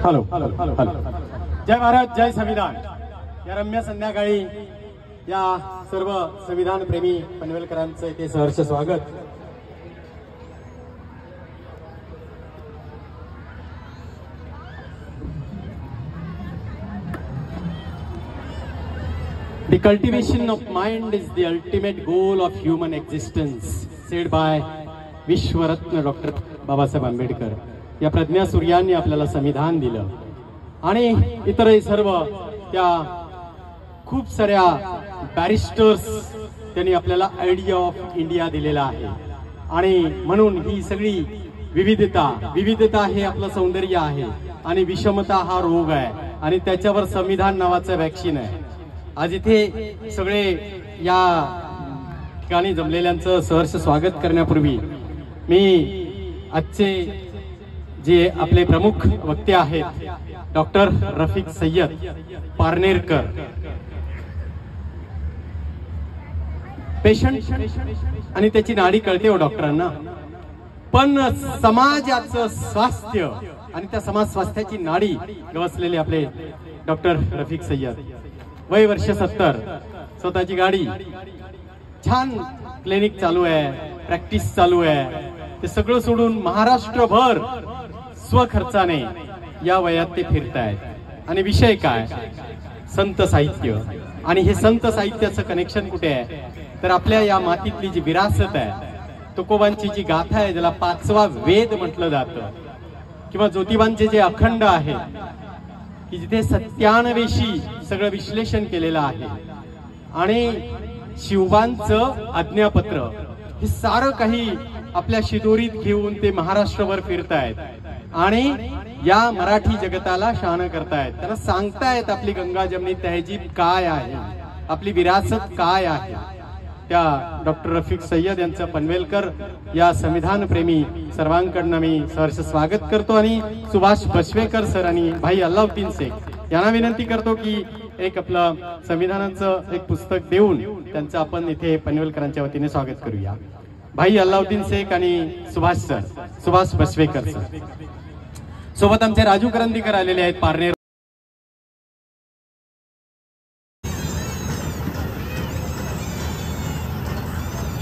Hello hello hello. जय भारत, जय संविधान. या रम्य संध्याकाळी या सर्व संविधान प्रेमी पनवेलकरांचं इथे सहर्ष स्वागत. The cultivation of mind is the ultimate goal of human existence, said by विश्वरत्न डॉक्टर बाबासाहेब आंबेडकर. या प्रज्ञा सूर्यांनी आपल्याला संविधान दिलं आणि इतरही सर्व त्या खूप साऱ्या बॅरिस्टर्स त्यांनी आपल्याला आयडिया ऑफ इंडिया दिलेला आहे. आणि म्हणून ही सगळी विविधता हे आपलं सौंदर्य आहे आणि विषमता हा रोग आहे आणि त्याच्यावर संविधान नावाचं वॅक्सिन आहे. आज इथे सगळे या ठिकाणी जमलेल्यांचं सहर्ष स्वागत करण्यापूर्वी मी आजचे जे आपले प्रमुख वक्ते आहेत डॉक्टर रफिक सय्यद पारनेरकर, पेशंट आणि त्याची नाडी कळते हो डॉक्टरांना, पण समाजाचं स्वास्थ्य आणि त्या समाज स्वास्थ्याची नाडी गवसलेले आपले डॉक्टर रफिक सय्यद. वय वर्ष 70, स्वतःची गाडी, छान क्लिनिक चालू आहे, प्रॅक्टिस चालू आहे. ते सगळं सोडून महाराष्ट्रभर स्वखर्चाने या वयात ते फिरतायत. आणि विषय काय? संत साहित्य. आणि हे संत साहित्याचं कनेक्शन कुठे आहे तर आपल्या या मातीतली जी विरासत आहे, तुकोबांची जी गाथा आहे, ज्याला 5वा वेद म्हटलं जातं, किंवा ज्योतिबांचे जे अखंड आहे की जिथे 97शी सगळं विश्लेषण केलेलं आहे, आणि शिवबांचं आज्ञापत्र, हे सारं काही आपल्या शिदोरीत घेऊन ते महाराष्ट्रभर फिरतायत आणि या मराठी जगताला शान करतायत. त्यांना सांगतायत आपली गंगा जमनी तहजीब काय आहे, आपली विरासत काय आहे. त्या डॉक्टर रफिक सय्यद यांचं पनवेलकर या संविधान प्रेमी सर्वांकडनं मी सहर्ष स्वागत करतो. आणि सुभाष बसवेकर सर आणि भाई अल्लाउद्दीन शेख यांना विनंती करतो की एक आपलं संविधानाचं एक पुस्तक देऊन त्यांचं आपण इथे पनवेलकरांच्या वतीने स्वागत करूया. भाई अल्लाउद्दीन शेख आणि सुभाष बसवेकर सर. सोबत आमचे राजू करंदीकर आलेले आहेत पारनेर.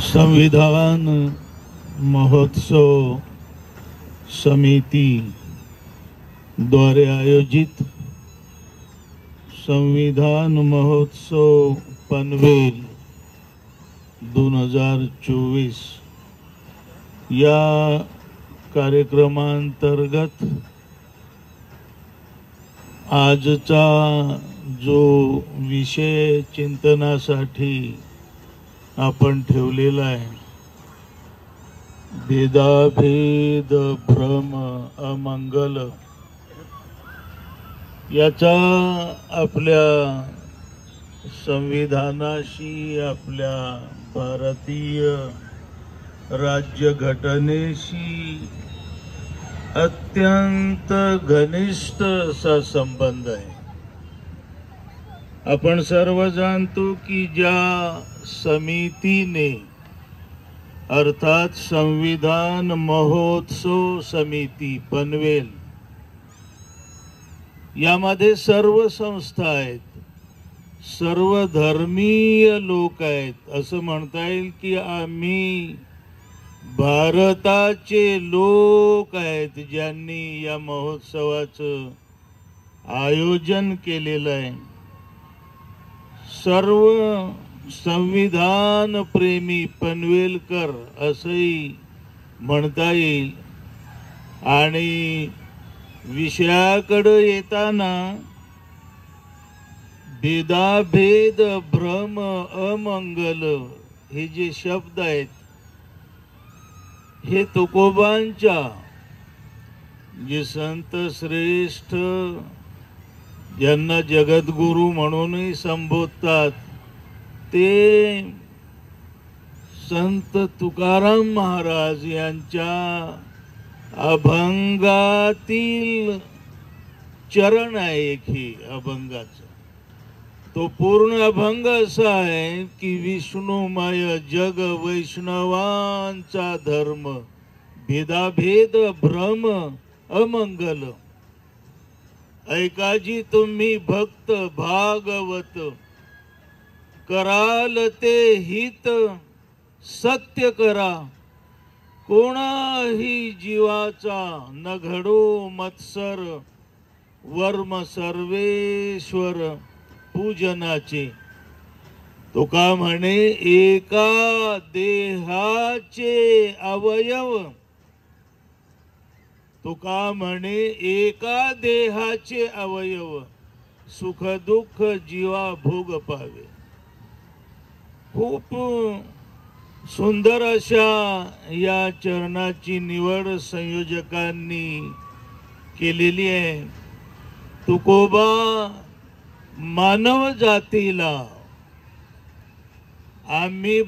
संविधान महोत्सव समिती द्वारे आयोजित संविधान महोत्सव पनवेल 2024 या कार्यक्रमांतर्गत आजचा जो विषय चिंतनासाठी आपण ठेवलेला आहे, भेदाभेद भ्रम अमंगल, याचा आपल्या संविधानाशी, आपल्या भारतीय राज्यघटनेशी अत्यंत घनिष्ठ असा संबंध आहे. आपण सर्व जाणतो की ज्या समितीने अर्थात संविधान महोत्सव समिती पनवेल, यामध्ये सर्व संस्था आहेत, सर्व धर्मीय लोक आहेत. असं म्हणता येईल की आम्ही भारताचे लोक आहेत ज्यांनी या महोत्सवाचं आयोजन केलेलं आहे. सर्व संविधान प्रेमी पनवेलकर असंही म्हणता येईल. आणि विषयाकडे येताना भेदाभेद भ्रम अमंगल हे जे शब्द आहेत, हे तुकोबांच्या जे संत श्रेष्ठ ज्यांना जगद्गुरु म्हणूनही संबोधतात, ते संत तुकाराम महाराज यांच्या अभंगातील चरण आहे. एक ही अभंगाचा तो पूर्ण अभंग असा आहे की विष्णुमय जग वैष्णवांचा धर्म, भेदाभेद भ्रम अमंगल. ऐकाजी तुम्ही भक्त भागवत, कराल ते हित सत्य करा, कोणाही जीवाचा न घडो मत्सर, वर्म सर्वेश्वर पूजनाचे. तुका म्हणे एका देहाचे अवयव, तुका म्हणे एका देहाचे अवयव, सुख दुःख जीवा भोग पावे. खूप सुंदर अशा या चरणाची निवड संयोजकांनी केलेली आहे. तुकोबा मानव जातीला, आम्ही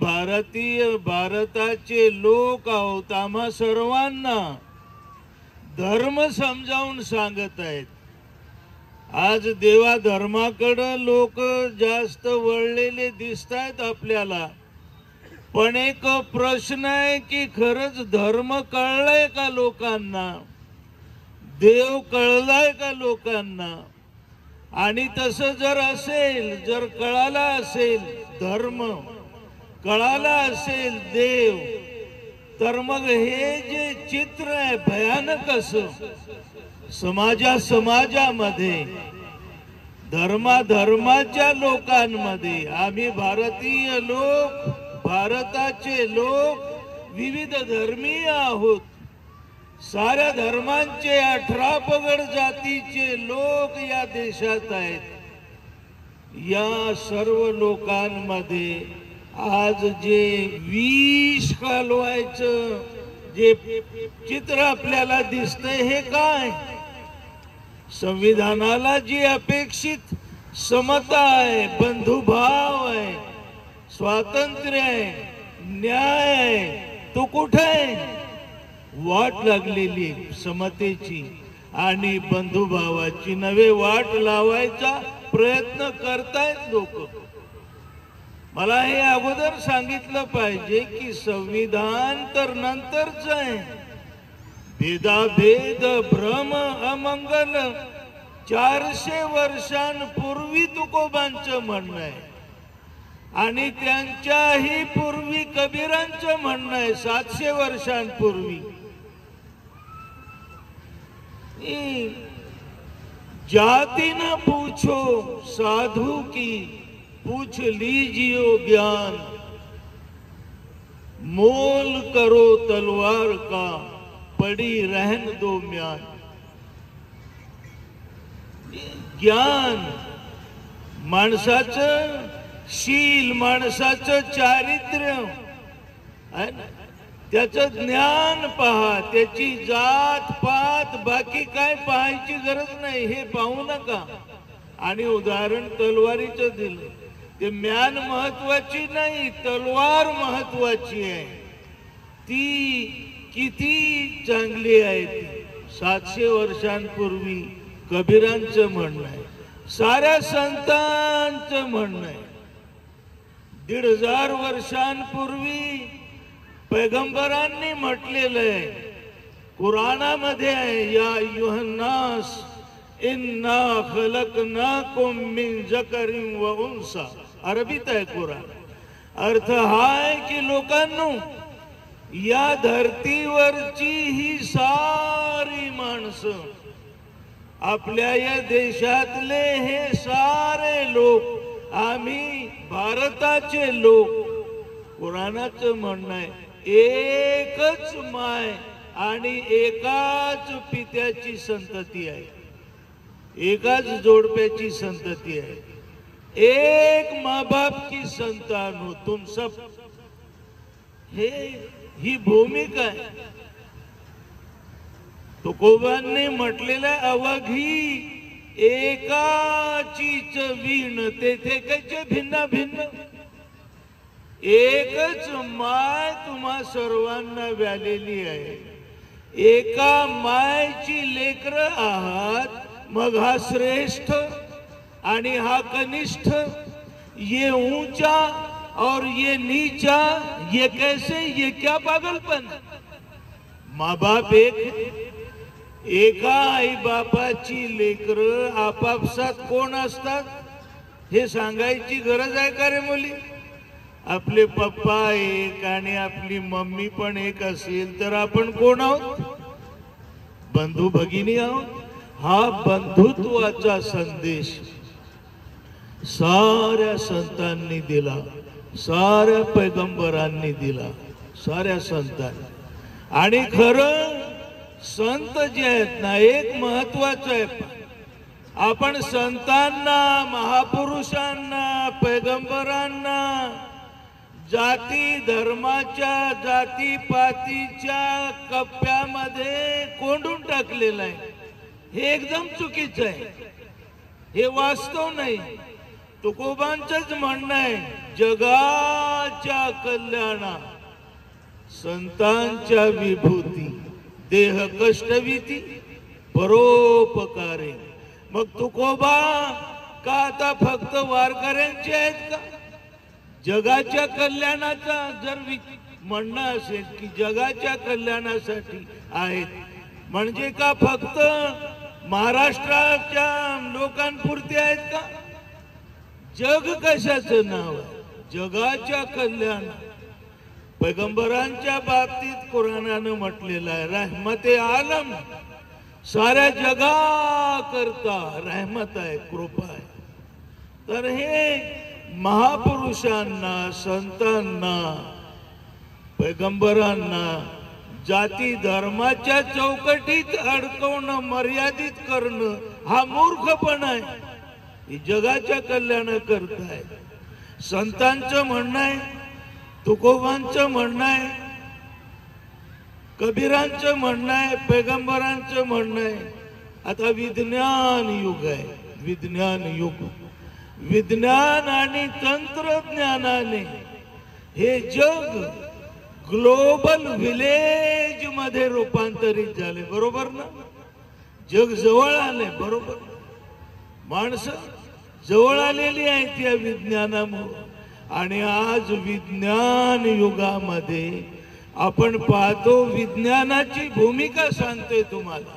भारताचे लोक आहोत, आम्हा सर्वांना धर्म समजावून सांगत आहेत. आज देवा धर्माकडे लोक जास्त वळलेले दिसत आहेत आपल्याला. पण एक प्रश्न आहे की खरंच धर्म कळलाय का लोकांना, देव कळलाय का लोकांना. आणि तसं जर असेल, जर कळाला असेल धर्म, कळाला असेल देव, तर मग हे जे चित्र आहे भयानक असं समाजामध्ये, धर्माच्या लोकांमध्ये, आम्ही भारतीय लोक, भारताचे लोक विविध धर्मीय आहोत. साऱ्या धर्मांचे 18 पगड जातीचे लोक या देशात आहेत. या सर्व लोकांमध्ये आज जे विष घालवायचं जे चित्र आपल्याला दिसतंय हे काय? संविधानाला जी अपेक्षित समता आहे, बंधुभाव आहे, स्वातंत्र्य आहे, न्याय आहे, तो कुठे आहे? वाट लागलेली समतेची आणि बंधुभावाची नवे वाट लावायचा प्रयत्न करतायत लोक. मला हे अगोदर सांगितलं पाहिजे की संविधान तर नंतरच आहे. भेदाभेद भ्रम अमंगल 400 वर्षांपूर्वी तुकोबांचं म्हणणं आहे. आणि त्यांच्याही पूर्वी कबीरांचं म्हणणं आहे 700 वर्षांपूर्वी. जाति न पूछो साधु की, पूछ लीजियो ज्ञान, मोल करो तलवार का, पड़ी रहन दो म्यान. ज्ञान माणसाचं शील, माणसाचं चारित्र्य, त्याचं ज्ञान पहा, त्याची जात पात बाकी काय पाहायची गरज नाही, हे पाहू नका. आणि उदाहरण तलवारीचं दिलं. ते म्यान महत्वाची नाही, तलवार महत्वाची आहे. ती किती चांगली आहे ती. 700 वर्षांपूर्वी कबीरांचं म्हणणं आहे, साऱ्या संतांचं म्हणणं आहे. 1500 वर्षांपूर्वी पैगंबरांनी म्हटलेलं आहे, कुराणामध्ये आहे, या अय्युहन्नास इन्ना खलकनाकुम मिन जकरिन व उन्सा. अरबीत आहे कुराण. अर्थ हा आहे की लोकांनो, या धरतीवरची ही सारी माणसं, आपल्या या देशातले हे सारे लोक, आम्ही भारताचे लोक, कुराणाचं म्हणणं आहे एकच माय आणि एकाच पित्याची संतती आहे, एकाच जोडप्याची संतती आहे, एक माँ बाप की संतान हो तुम सब. ही भूमिका आहे. तुकोबांनी म्हटलेलं अवघी एकाचीच वीण, तेथे कैचे भिन्न भिन्न. एकच माय तुम्हा सर्वांना व्यालेली आहे. एका मायची लेकर आहात. मग हा श्रेष्ठ आणि हा कनिष्ठ, ये ऊंचा और ये नीचा, ये कैसे, ये क्या पागलपन. माँ बाप एक, एका आई बापाची लेकरं आपापसात कोण असतात हे सांगायची गरज आहे का रे मुली? आपले पप्पा एक आणि आपली मम्मी पण एक असेल तर आपण कोण आहोत? बंधू भगिनी आहोत. हा बंधुत्वाचा संदेश साऱ्या संतांनी दिला, साऱ्या पैगंबरांनी दिला, साऱ्या संतांनी. आणि खरं संत जे आहेत ना, एक महत्वाचं आहे, आपण संतांना, महापुरुषांना, पैगंबरांना जाती धर्माच्या, जातीपातीच्या कप्प्यामध्ये कोंडून टाकलेलं आहे. हे एकदम चुकीचं आहे, हे वास्तव नाही. तुकोबांचंच म्हणणं आहे, जगाच्या कल्याणा संतांच्या विभूती, देह कष्टविती परोपकारे. मग तुकोबा का आता फक्त वारकऱ्यांचे आहेत का? जगाच्या कल्याणाचा जर म्हणणं असेल की जगाच्या कल्याणासाठी आहेत, म्हणजे का फक्त महाराष्ट्राच्या लोकांपुरते आहेत का? जग कशाचं नाव आहे? जगाच्या कल्याण. पैगंबरांच्या बाबतीत कुराणानं म्हटलेलं आहे, रहमते आलम, साऱ्या जगा करता रहमत आहे, कृपा आहे. तर हे महापुरुषांना, संतांना, पैगंबरांना जाती धर्माच्या चौकटीत अडकवणं, मर्यादित करणं हा मूर्खपणा आहे. ही जगाच्या कल्याणाकरता आहे. संतांचं म्हणणं आहे, तुकोबांचं म्हणणं आहे, कबीरांचं म्हणणं आहे, पैगंबरांचं म्हणणं आहे. आता विज्ञान युग आहे, विज्ञान युग. विज्ञान आणि तंत्रज्ञानाने हे जग ग्लोबल विलेज मध्ये रूपांतरित झाले, बरोबर ना? जग जवळ आले, बरोबर. माणसं जवळ आलेली आहेत या विज्ञानामुळे. आणि आज विज्ञान युगामध्ये आपण पाहतो, विज्ञानाची भूमिका सांगतोय तुम्हाला,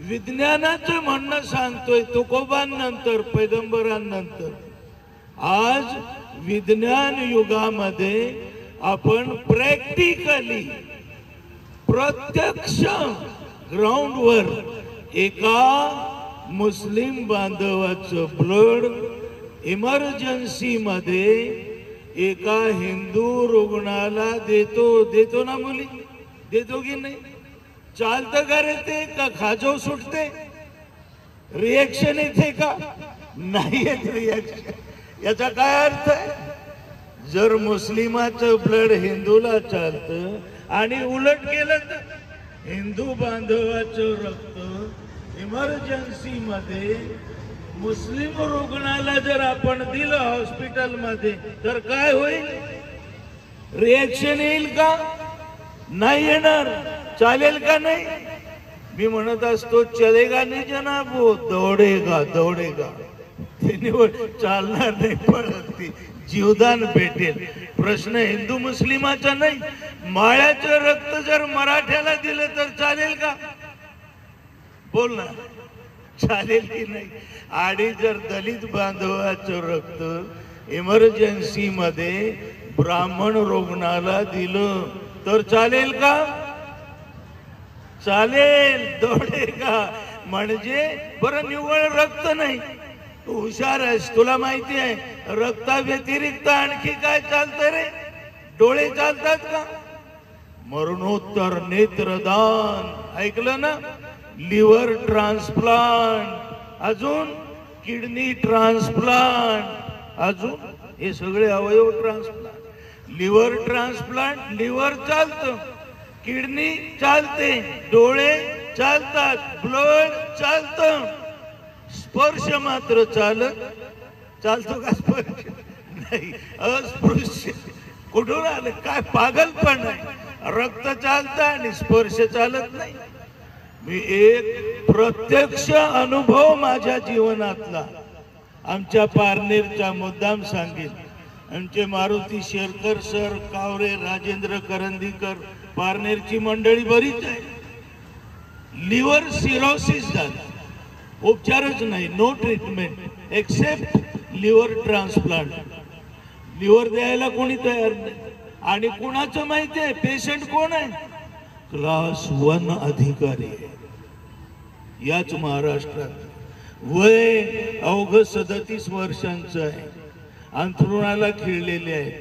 विज्ञानाचं म्हणणं सांगतोय तुकोबांनंतर, पैगंबरांनंतर. आज विज्ञान युगामध्ये आपण प्रॅक्टिकली, प्रत्यक्ष ग्राउंडवर एका मुस्लिम बांधवाचं ब्लड इमर्जन्सी मध्ये एका हिंदू रुग्णाला देतो ना मुली? देतो की नाही? चालतं का रे ते? का खाजव सुटते? रिएक्शन येते का? नाही येत रिएक्शन. याचा काय अर्थ आहे? जर मुस्लिमाचं ब्लड हिंदूला चालतं आणि उलट केलं तर हिंदू बांधवाचं रक्त इमर्जन्सी मध्ये मुस्लिम रुग्णाला जर आपण दिलं हॉस्पिटल मध्ये, तर काय होईल? रिएक्शन येईल का? नाही येणार. चालेल का? नाही. मी म्हणत असतो, चलेगा नाही जनाब, वो दौडेगा दौडेगा. चालणार नाही, पळत ती जीवदान भेटेल. प्रश्न हिंदू मुस्लिमाचा नाही. माळ्याचं रक्त जर मराठ्याला दिलं तर चालेल का? बोल ना, चालेल की नाही? आणि जर दलित बांधवाचं रक्त इमर्जन्सी मध्ये ब्राह्मण रुग्णाला दिलं तर चालेल का? चालेल, दौडेगा. म्हणजे बरं, निव्वळ रक्त नाही. तू हुशार आहेस, तुला माहिती आहे रक्ता व्यतिरिक्त आणखी काय चालतं रे? डोळे चालतात का? मरणोत्तर नेत्रदान ऐकलं ना? लिव्हर ट्रान्सप्लांट, अजून किडनी ट्रान्सप्लांट, अजून हे सगळे अवयव ट्रान्सप्लांट. लिव्हर ट्रान्सप्लांट, लिव्हर चालतं, किडनी चालते, डोळे चालतात, ब्लड चालतं. स्पर्श मात्र चालतो का? स्पर्श नाही, अस्पृश्य. कुठून आलं? काय पागलपण आहे? रक्त चालतं आणि स्पर्श चालत नाही. मी एक प्रत्यक्ष अनुभव माझ्या जीवनातला आमच्या पारनेरचा मुद्दाम सांगेन. आमचे मारुती शेरकर सर, कावरे, राजेंद्र करंदीकर, पारनेरची मंडळी बरीच आहे. लिव्हर सिरोसिस झाला, उपचारच नाही, no treatment except liver transplant. Liver द्यायला कोणी तयार नाही. आणि कुणाचं माहिती आहे पेशंट कोण आहे? क्लास 1 अधिकारी आहे. याच महाराष्ट्रात वय अवघ 37 वर्षांचं आहे, अंथरुणाला खिळलेले आहे.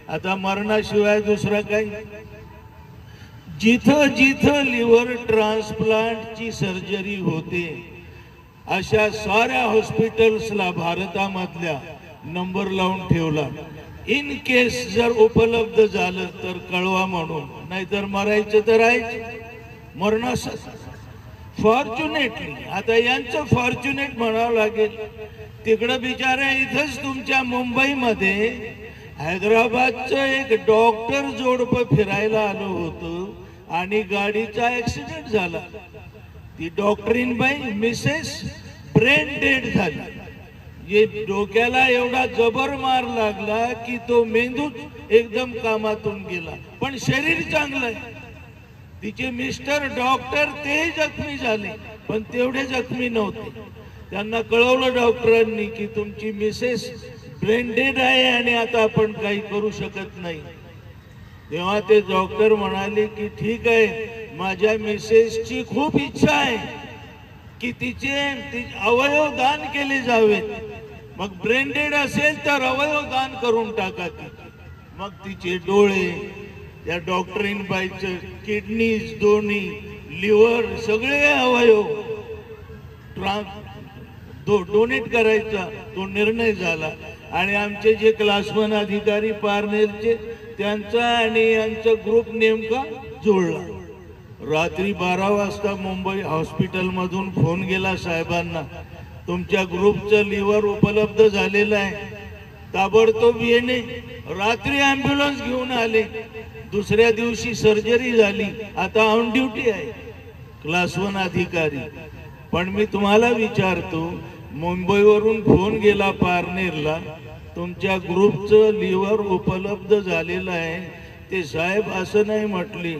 आता मरणाशिवाय दुसरा काही. जिथं जिथं लिव्हर ट्रान्सप्लांटची सर्जरी होते अशा साऱ्या हॉस्पिटल्सला भारतामधल्या नंबर लावून ठेवला. इन केस जर उपलब्ध झालं तर कळवा म्हणून, नाहीतर मरायचं तर राहायचं मरणासच. फॉर्च्युनेटली आता यांचं फॉर्च्युनेट म्हणावं लागेल. तिकडं बिचाऱ्या इथंच तुमच्या मुंबईमध्ये हैदराबादचं एक डॉक्टर जोडपं फिरायला आलं होतं आणि गाडीचा ऍक्सिडेंट झाला. ती डॉक्टरीन बाई मिसेस ब्रेन डेड झाली. ये डोक्याला एवढा जबर मार लागला की तो मेंदूच एकदम कामातून गेला, पण शरीर चांगलं आहे. तिचे मिस्टर डॉक्टर ते जखमी झाले, पण तेवढे जखमी नव्हते. त्यांना कळवलं डॉक्टरांनी की तुमची मिसेस ब्रेन डेड आहे आणि आता आपण काही करू शकत नाही. तेव्हा ते डॉक्टर म्हणाले की ठीक आहे, माझ्या मिसेसची खूप इच्छा आहे की तिचे अवयव दान केले जावेत. मग ब्रेन डेड असेल तर अवयव दान करून टाका. मग तिचे डोळे, त्या डॉक्टरीन बाईचं किडनीज दोन्ही, लिव्हर, सगळे अवयव डोनेट करायचा तो निर्णय झाला. आणि आमचे जे क्लास 1 अधिकारी पारनेरचे, त्यांचा आणि यांचा ग्रुप नेमका जुळला. रात्री 12 वाजता मुंबई हॉस्पिटल मधून फोन गेला साहेबांना, तुमच्या ग्रुपचं लिव्हर उपलब्ध झालेलं आहे, ताबडतोब येणे. रात्री ॲम्ब्युलन्स घेऊन आले. दुसऱ्या दिवशी सर्जरी झाली. आता ऑन ड्युटी आहे क्लास 1 अधिकारी. पण मी तुम्हाला विचारतो, मुंबईवरून फोन गेला पारनेरला, तुमच्या ग्रुपचं लिव्हर उपलब्ध झालेलं आहे. ते साहेब असं नाही म्हटले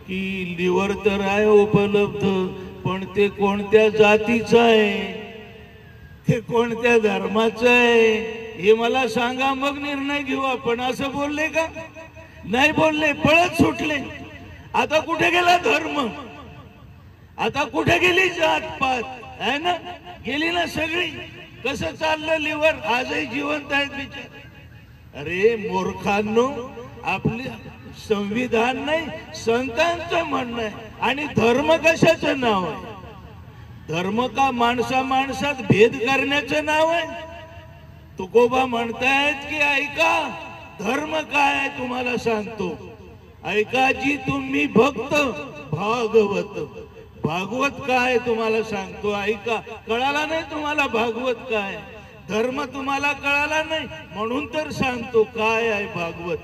की लिव्हर तर आहे उपलब्ध, पण ते कोणत्या जातीचं आहे, ते कोणत्या धर्माचं आहे हे मला सांगा, मग निर्णय घेऊ आपण. असं बोलले का? नाही बोलले, पळत सुटले. आता कुठे गेला धर्म? आता कुठे गेली जात पात? आहे ना, गेली ना सगळी. कसं चाललं लिव्हर? आजही जिवंत आहेत बिचार. अरे मूर्खांनो, आपले संविधान नाही, संतांचं म्हणणं आहे. आणि धर्म कशाचं नाव आहे? धर्म का माणसा माणसात भेद करण्याचं नाव आहे? तुकोबा म्हणतायत की ऐका, धर्म काय आहे तुम्हाला सांगतो. ऐका जी तुम्ही भक्त भागवत. भागवत काय तुम्हाला सांगतो, ऐका. कळाला नाही तुम्हाला भागवत काय? धर्म तुम्हाला कळाला नाही म्हणून तर सांगतो काय आहे भागवत.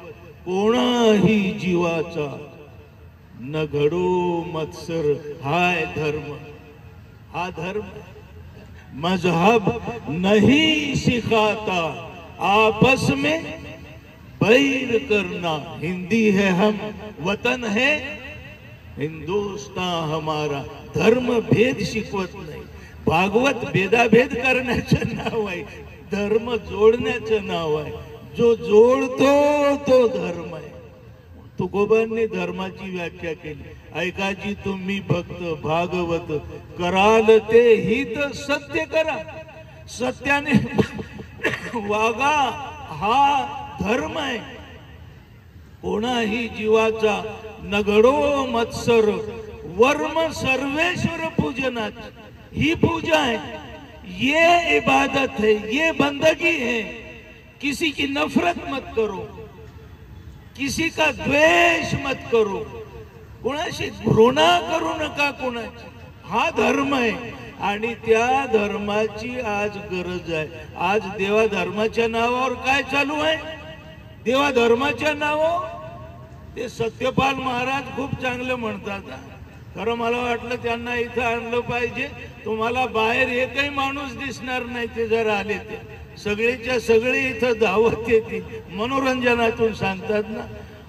कोणाही जीवाचा न घडो मत्सर, हाय धर्म. हा धर्म. मजहब नहीं सिखाता आपस में बैर करना. हिंदी है हम, वतन है हिंदुस्तान हमारा. धर्म भेद शिकवत नाही. भागवत भेदाभेद करण्याचं नाव आहे, धर्म जोडण्याचं नाव आहे. जो जोडतो तो धर्म आहे. तुकोबांनी धर्माची व्याख्या केली. ऐका जी तुम्ही भक्त भागवत, कराल ते हित सत्य करा. सत्याने वागा, हा धर्म आहे. कोणाही जीवाचा नगडो मत्सर, वर्म सर्वेश्वर पूजनाची. ही पूजा है, ये इबादत है, ये बंदगी है. किसी की नफरत मत करो, किसी का द्वेष मत करो, कोणाशी घृणा करू नका कोणाची. हा धर्म आहे आणि त्या धर्माची आज गरज आहे. आज देवा धर्माच्या नावावर काय चालू आहे? देवा धर्माच्या नावावर ते सत्यपाल महाराज खूप चांगलं म्हणतात. खरं मला वाटलं त्यांना इथं आणलं पाहिजे. तुम्हाला बाहेर एकही माणूस दिसणार नाही, ते जर आले ते सगळेच्या सगळे इथं धावत येते, मनोरंजनातून सांगतात ना.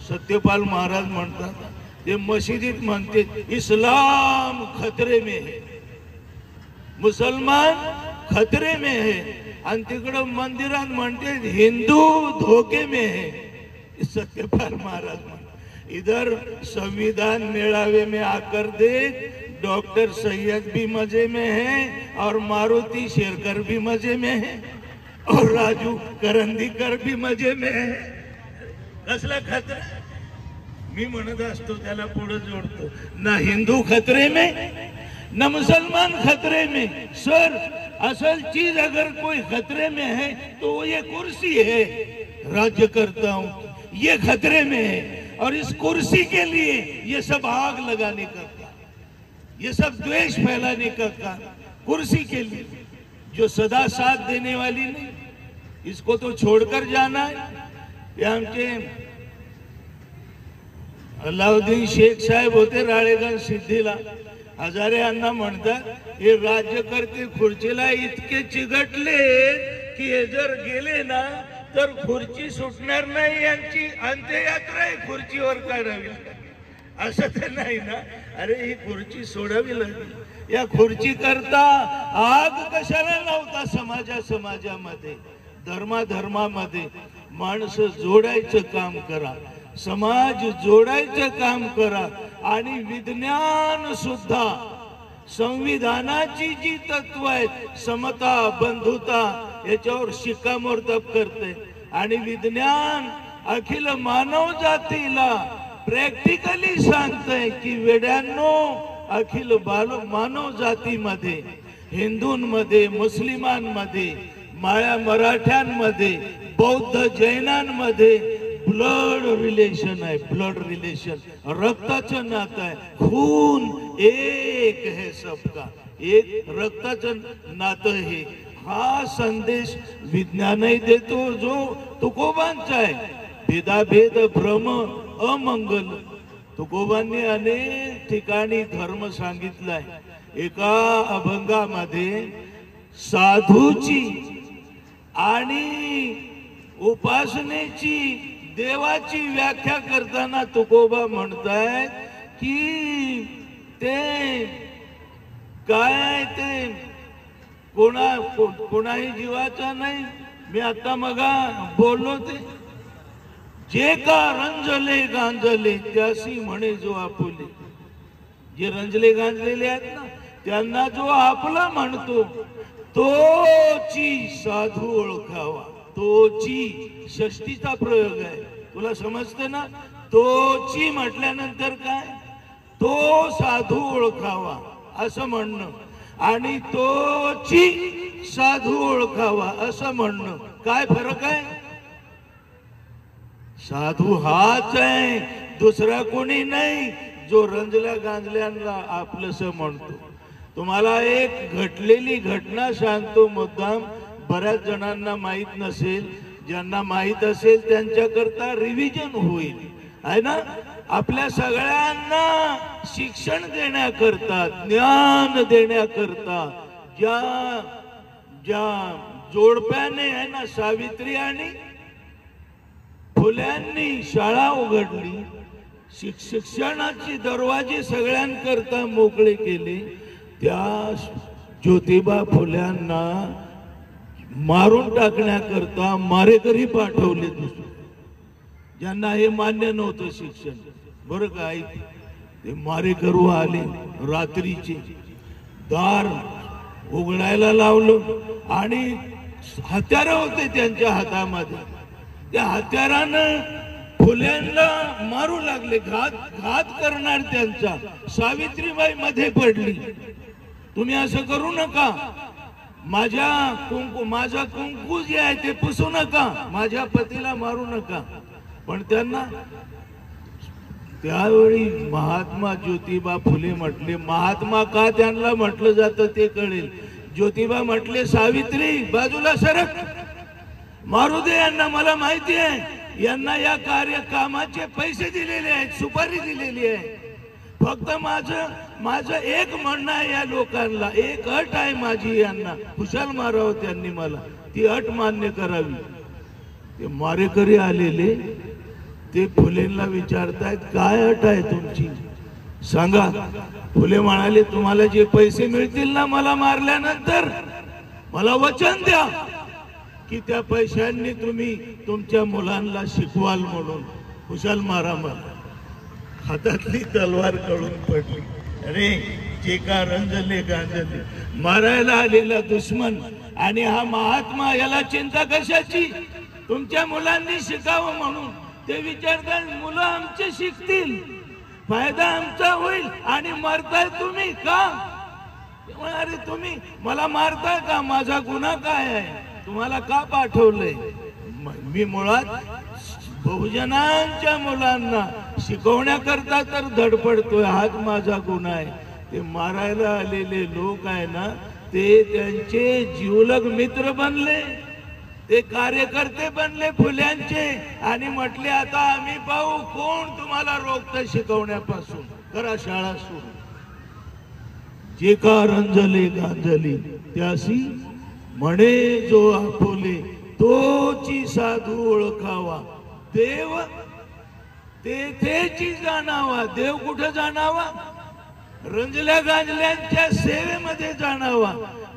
सत्यपाल महाराज म्हणतात ते मशिदीत म्हणते इस्लाम खतरे में है, मुसलमान खतरे में है, आणि तिकडं मंदिरात म्हणते हिंदू धोके में है। सत्यपाल महाराज म्हणते इधर संविधान मेळावे में आकर देख, डॉक्टर सैयद भी मजे में है और मारुति शेरकर भी मजे में है और राजू करंदीकर भी मजे में है। कसला खतरा? मी म्हणत असतो त्याला पुढे जोडतो ना, हिंदू खतरे में न मुसलमान खतरे में। सर असल चीज अगर कोई खतरे में है तो वो ये कुर्सी है, राज्य करता हूं, ये खतरे में है। और इस कुर्सी के लिए ये सब आग लगाने का काम, ये सब द्वेष फैलाने का काम, कुर्सी के लिए जो सदा साथ देने वाली नहीं, इसको तो छोड़कर जाना है। ये आमचे अलाउद्दीन शेख साहेब होते राळेगण सिद्धीला, हजारे अण्णा म्हणतात हे राज्यकर्ते खुर्चीला इतके चिघटले की हे जर गेले ना तर खुर्ची सुटणार नाही, यांची अंत्ययात्रा आहे खुर्चीवर काढावी, असं तर नाही ना। अरे ही खुर्ची सोडावी लागली, या खुर्ची करता आग कशाला लावता समाजामध्ये, धर्मामध्ये माणसं जोडायचं काम करा, समाज जोडायचं काम करा। आणि विज्ञान सुद्धा संविधानाची जी तत्व आहेत समता बंधुता याच्यावर शिक्कामोर्तब करते। आणि विज्ञान अखिल मानव जातीला प्रॅक्टिकली सांगतंय की वेड्यांनो, अखिल मानव जातीमध्ये, हिंदूंमध्ये, मुस्लिमांमध्ये, माळ्या मराठ्यांमध्ये, बौद्ध जैनांमध्ये ब्लड रिलेशन आहे, ब्लड रिलेशन, रक्ताचं नातं आहे, खून एक है सबका, एक रक्ताचं नातं हे। हा संदेश विज्ञानही देतो जो तुकोबांचा आहे, भेदाभेद भ्रम अमंगल। तुकोबांनी अनेक ठिकाणी धर्म सांगितलाय। एका अभंगामध्ये साधूची आणि उपासनेची देवाची व्याख्या करताना तुकोबा म्हणतायत की ते काय ते कोणाही जीवाचा नाही। मी आता मगा बोललो ते जे का रंजले गांजले त्यासी म्हणे जो आपुले, जे रंजले गांजलेले आहेत ना त्यांना जो आपला म्हणतो तोची साधू ओळखावा। तोची षष्टीचा प्रयोग आहे, तुला समजतं ना? तोची म्हटल्यानंतर काय, तो साधू ओळखावा असं म्हणणं आणि तोची साधू ओळखावा असं म्हणणं, काय फरक आहे? साधू हाच आहे, दुसरा कोणी नाही जो रंजल्या गांजल्यांना आपलंसं म्हणतो। तुम्हाला एक घडलेली घटना सांगतो मुद्दाम, बऱ्याच जणांना माहित नसेल, ज्यांना माहित असेल त्यांच्याकरता रिव्हिजन होईल आहे ना। आपल्या सगळ्यांना शिक्षण देण्याकरता, ज्ञान देण्याकरता ज्या जोडप्याने आहे ना सावित्री आणि फुल्यांनी शाळा उघडली, शिक्षणाचे दरवाजे सगळ्यांकरता मोकळे केले, त्या ज्योतिबा फुल्यांना मारून टाकण्याकरता मारेकरी पाठवले दुसरे, ज्यांना हे मान्य नव्हतं शिक्षण, बरं का? ते मारेकरू आले, रात्रीचे दार उघडायला लावलं आणि हत्यार होते त्यांच्या हातामध्ये, त्या हत्यारानं फुल्यांना मारू लागले, घात करणार त्यांचा। सावित्रीबाई मध्ये पडली, तुम्ही असं करू नका, माझा कुंकू जे आहे ते पुसू नका, माझ्या पतीला मारू नका। पण त्यांना त्यावेळी महात्मा ज्योतिबा फुले म्हटले। महात्मा का त्यांना म्हटलं जातं ते कळेल। ज्योतिबा म्हटले सावित्री बाजूला सरक, मारू दे यांना, मला माहिती आहे यांना या कार्यकामाचे पैसे दिलेले आहेत, सुपारी दिलेली आहे। फक्त माझं एक म्हणणं आहे या लोकांना, एक अट आहे माझी, यांना खुशाल मारावं त्यांनी, मला ती अट मान्य करावी। ते मारेकरी आलेले ते फुलेंना विचारतायत काय अट आहे तुमची सांगा. फुले म्हणाले तुम्हाला जे पैसे मिळतील ना मला मारल्यानंतर, मला वचन द्या की त्या पैशांनी तुम्ही तुमच्या मुलांना शिकवाल म्हणून. कुशाल मारा मला. हातातली तलवार कळून पडली. अरे जे का रंजले गांजले. मारायला आलेला दुश्मन आणि हा महात्मा, याला चिंता कशाची? तुमच्या मुलांनी शिकावं म्हणून ते विचारतात. मुलं आमचे शिकतील, फायदा आमचा होईल आणि मरताय तुम्ही का? अरे तुम्ही मला मारताय का? माझा गुन्हा काय आहे? तुम्हाला का पाठवलंय? मी मुळात बहुजनांच्या मुलांना शिकवण्याकरता तर धडपडतोय, हाच माझा गुन्हा आहे. ते मारायला आलेले लोक आहे ना, ते त्यांचे जीवलग मित्र बनले, ते कार्यकर्ते बनले फुल्यांचे आणि म्हटले आता आम्ही पाहू कोण तुम्हाला रोखतं शिकवण्यापासून. करा शाळा सुरू. जे का रंजले गांजली त्यासी म्हणे जो आपुले तोची साधू ओळखावा. देव तेथेची जाणावा. देव कुठे जाणावा? रंजल्या गांजल्यांच्या सेवेमध्ये जाणावा.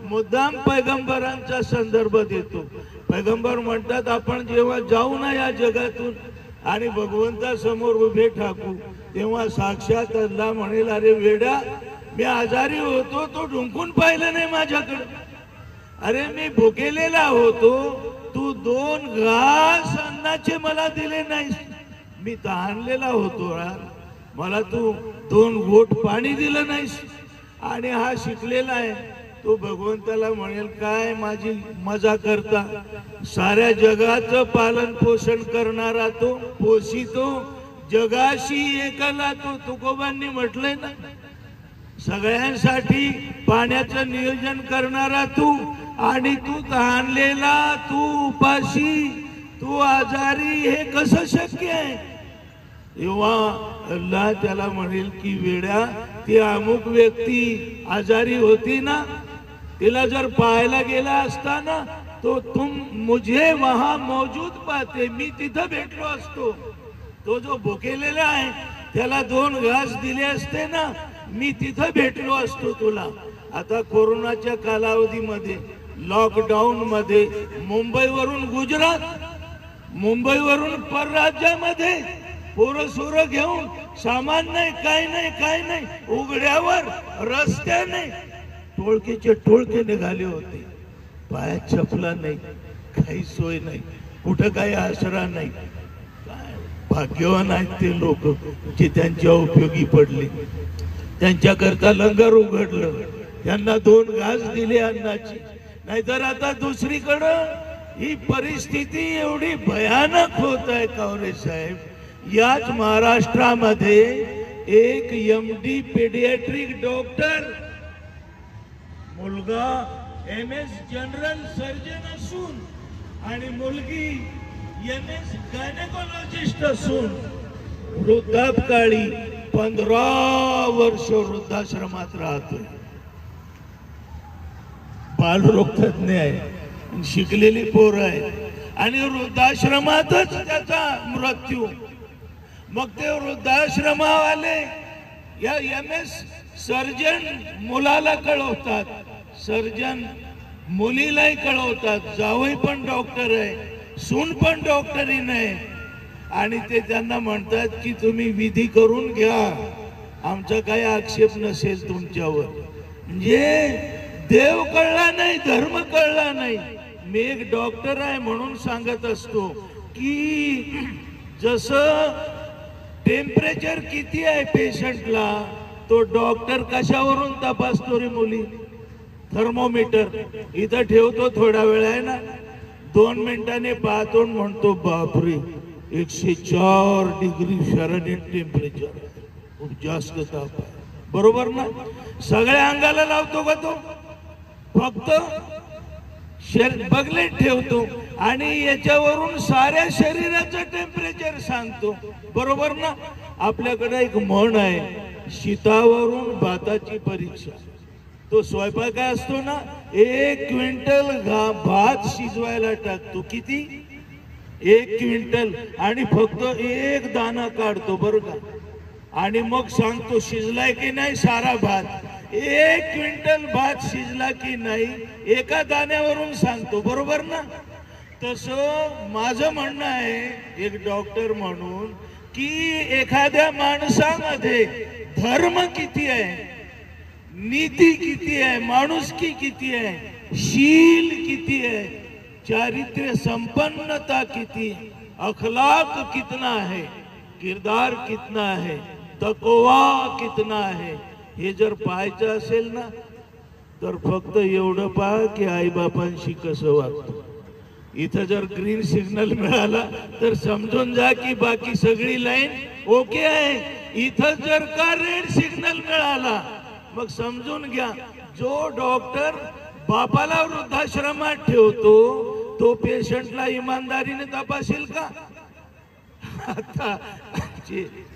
मुद्दाम पैगंबरांचा संदर्भ देतो. पैगंबर म्हणतात आपण जेव्हा जाऊ ना या जगातून आणि भगवंता समोर उभे ठाकू, तेव्हा साक्षात अल्लाह म्हणेल अरे वेडा, मी आजारी होतो तो ढुंकून पाहिलं नाही माझ्याकडे. अरे मी भुकेलेला होतो, तू 2 घास अन्नाचे मला दिले नाहीस. मी तहानलेला होतो, मला तू 2 घोट पाणी दिलं नाहीस. आणि हा शिकलेला आहे, तो भगवंताला म्हणेल काय माझी मजा करता? साऱ्या जगाचं पालन पोषण करणारा तो, पोषितो जगाशी एकला तो. तुकोबांनी म्हटलंय ना, सगळ्यांसाठी पाण्याचं नियोजन करणारा तू आणि तू तहानलेला, तू उपाशी, तू आजारी, हे कसं शक्य आहे? तेव्हा अल्लाह त्याला म्हणेल की वेड्या, ती अमुक व्यक्ती आजारी होती ना, तिला जर पाहायला गेला असता ना तो तुम मुझे वहां मौजूद पाते, मी तिथं भेटलो असतो. तो जो भुकेलेला आहे त्याला 2 घास दिले असते ना, मी तिथं भेटलो असतो तुला. आता कोरोनाच्या कालावधीमध्ये, लॉकडाऊन मध्ये मुंबईवरून गुजरात, मुंबईवरून परराज्यामध्ये पोरं सोरं घेऊन, सामान नाही, काय नाही, उघड्यावर रस्त्याने टोळकेचे टोळके निघाले होते. पायात चपला नाही, काही सोय नाही, कुठं काही आसरा नाही. भाग्यवान आहेत ते लोक जे त्यांच्या उपयोगी पडले. त्यांच्याकरता लंगर उघडलं, त्यांना 2 घास दिले अन्नाची. नाहीतर आता दुसरीकडं ही परिस्थिती एवढी भयानक होत आहे कावरे साहेब. याच महाराष्ट्रामध्ये एक MD पेडियाट्रिक डॉक्टर, मुलगा MS जनरल सर्जन असून आणि मुलगी MS गायनेकोलॉजिस्ट असून वृद्धापकाळी 15 वर्ष वृद्धाश्रमात राहतोय. बालरोग तज्ञ आहे, शिकलेली पोरं आहे आणि वृद्धाश्रमातच त्याचा मृत्यू. मग ते वृद्धाश्रमावाले या MS सर्जन मुलाला कळवतात, सर्जन मुलीलाही कळवतात. जावई पण डॉक्टर आहे, सून पण डॉक्टरीन आहे आणि ते त्यांना म्हणतात की तुम्ही विधी करून घ्या, आमचा काही आक्षेप नसेल तुमच्यावर. म्हणजे देव कळला नाही, धर्म कळला नाही. मी एक डॉक्टर आहे म्हणून सांगत असतो की जसं टेम्परेचर किती आहे पेशंटला, तो डॉक्टर कशावरून तपासतो रे मुली? थर्मोमीटर इथं ठेवतो, थोडा वेळ आहे ना, 2 मिनिटांनी पाहतो, म्हणतो बापरे 104 डिग्री फॅरनहीट टेम्परेचर, खूप जास्त ताप आहे. बरोबर ना? सगळ्या अंगाला लावतो का तो? फक्त बगलेट ठेवतो आणि याच्यावरून साऱ्या शरीराचं टेम्परेचर सांगतो. बरोबर ना? आपल्याकडे एक म्हण आहे, शीतावरून भाताची परीक्षा. तो स्वयंपाक काय असतो ना, 1 क्विंटल भात शिजवायला टाकतो. किती? 1 क्विंटल आणि फक्त 1 दाना काढतो बरं का, आणि मग सांगतो शिजलाय की नाही सारा भात. 1 क्विंटल भात शिजला की नाही एका दाण्यावरून सांगतो, बरोबर ना. तसं माझं म्हणणं आहे एक डॉक्टर म्हणून की एखाद्या माणसामध्ये धर्म किती आहे, नीती किती आहे, माणुसकी किती आहे, शील किती आहे, चारित्र्य संपन्नता किती, अखलाक कितना है, किरदार कितना है, तकवा कितना है, हे जर पाहायचं असेल ना तर फक्त एवढं पहा की आईबापांशी कसं वागतो. इथं जर ग्रीन सिग्नल मिळाला तर समजून जा की बाकी सगळी लाईन ओके आहे. इथं जर का रेड सिग्नल मिळाला मग समजून घ्या जो डॉक्टर बापाला वृद्धाश्रमात ठेवतो तो पेशंटला इमानदारीने तपासेल का. आता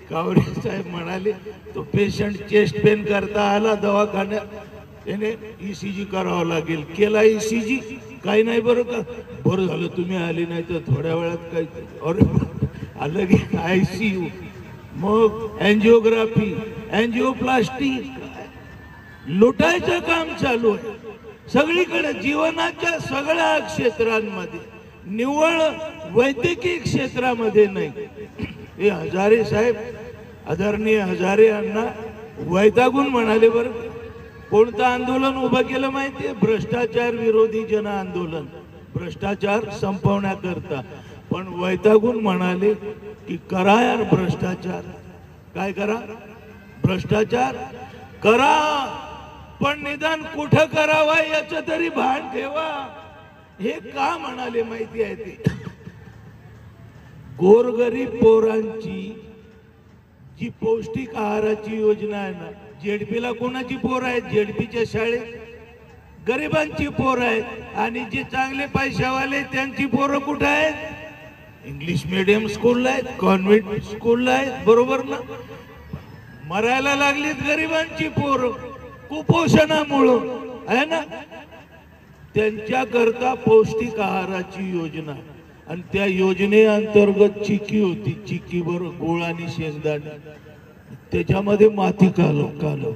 कावरे साहेब म्हणाले तो पेशंट चेस्ट पेन करता आला दवाखान्यात, त्याने ECG करावं लागेल. केला ECG, काही नाही बरं का, बरं झालं तुम्ही आले नाही तर थोड्या वेळात काही आलं की ICU, मग अँजिओग्राफी, अँजिओप्लास्टी, लुटायचं काम चालू आहे सगळीकडे. जीवनाच्या सगळ्या क्षेत्रांमध्ये, निव्वळ वैद्यकीय क्षेत्रामध्ये नाही. हे हजारे साहेब, आदरणीय हजारे अण्णा वैतागून म्हणाले बरं. कोणतं आंदोलन उभं केलं माहितीये? भ्रष्टाचार विरोधी जन आंदोलन, भ्रष्टाचार संपवण्याकरता. पण वैतागून म्हणाले की करा यार भ्रष्टाचार. काय करा? भ्रष्टाचार करा, पण निदान कुठं करावा याचं तरी भान ठेवा. हे का म्हणाले माहिती आहे? ते गोरगरीब पोरांची जी पौष्टिक आहाराची योजना आहे ना, जेडपीला कोणाची पोर आहेत? जेडपीच्या शाळेत गरिबांची पोर आहेत, आणि जे चांगले पैशावाले त्यांची पोरं कुठं आहेत? इंग्लिश मीडियम स्कूलला आहेत, कॉन्व्हेंट स्कूलला आहेत, बरोबर ना. मरायला लागलीत गरिबांची पोरं कुपोषणामुळं, आहे ना. त्यांच्याकरता पौष्टिक आहाराची योजना, आणि त्या योजनेअंतर्गत चिक्की होती, चिक्की बरोबर गोळ आणि शेंगदाणे, त्याच्यामध्ये माती कालव.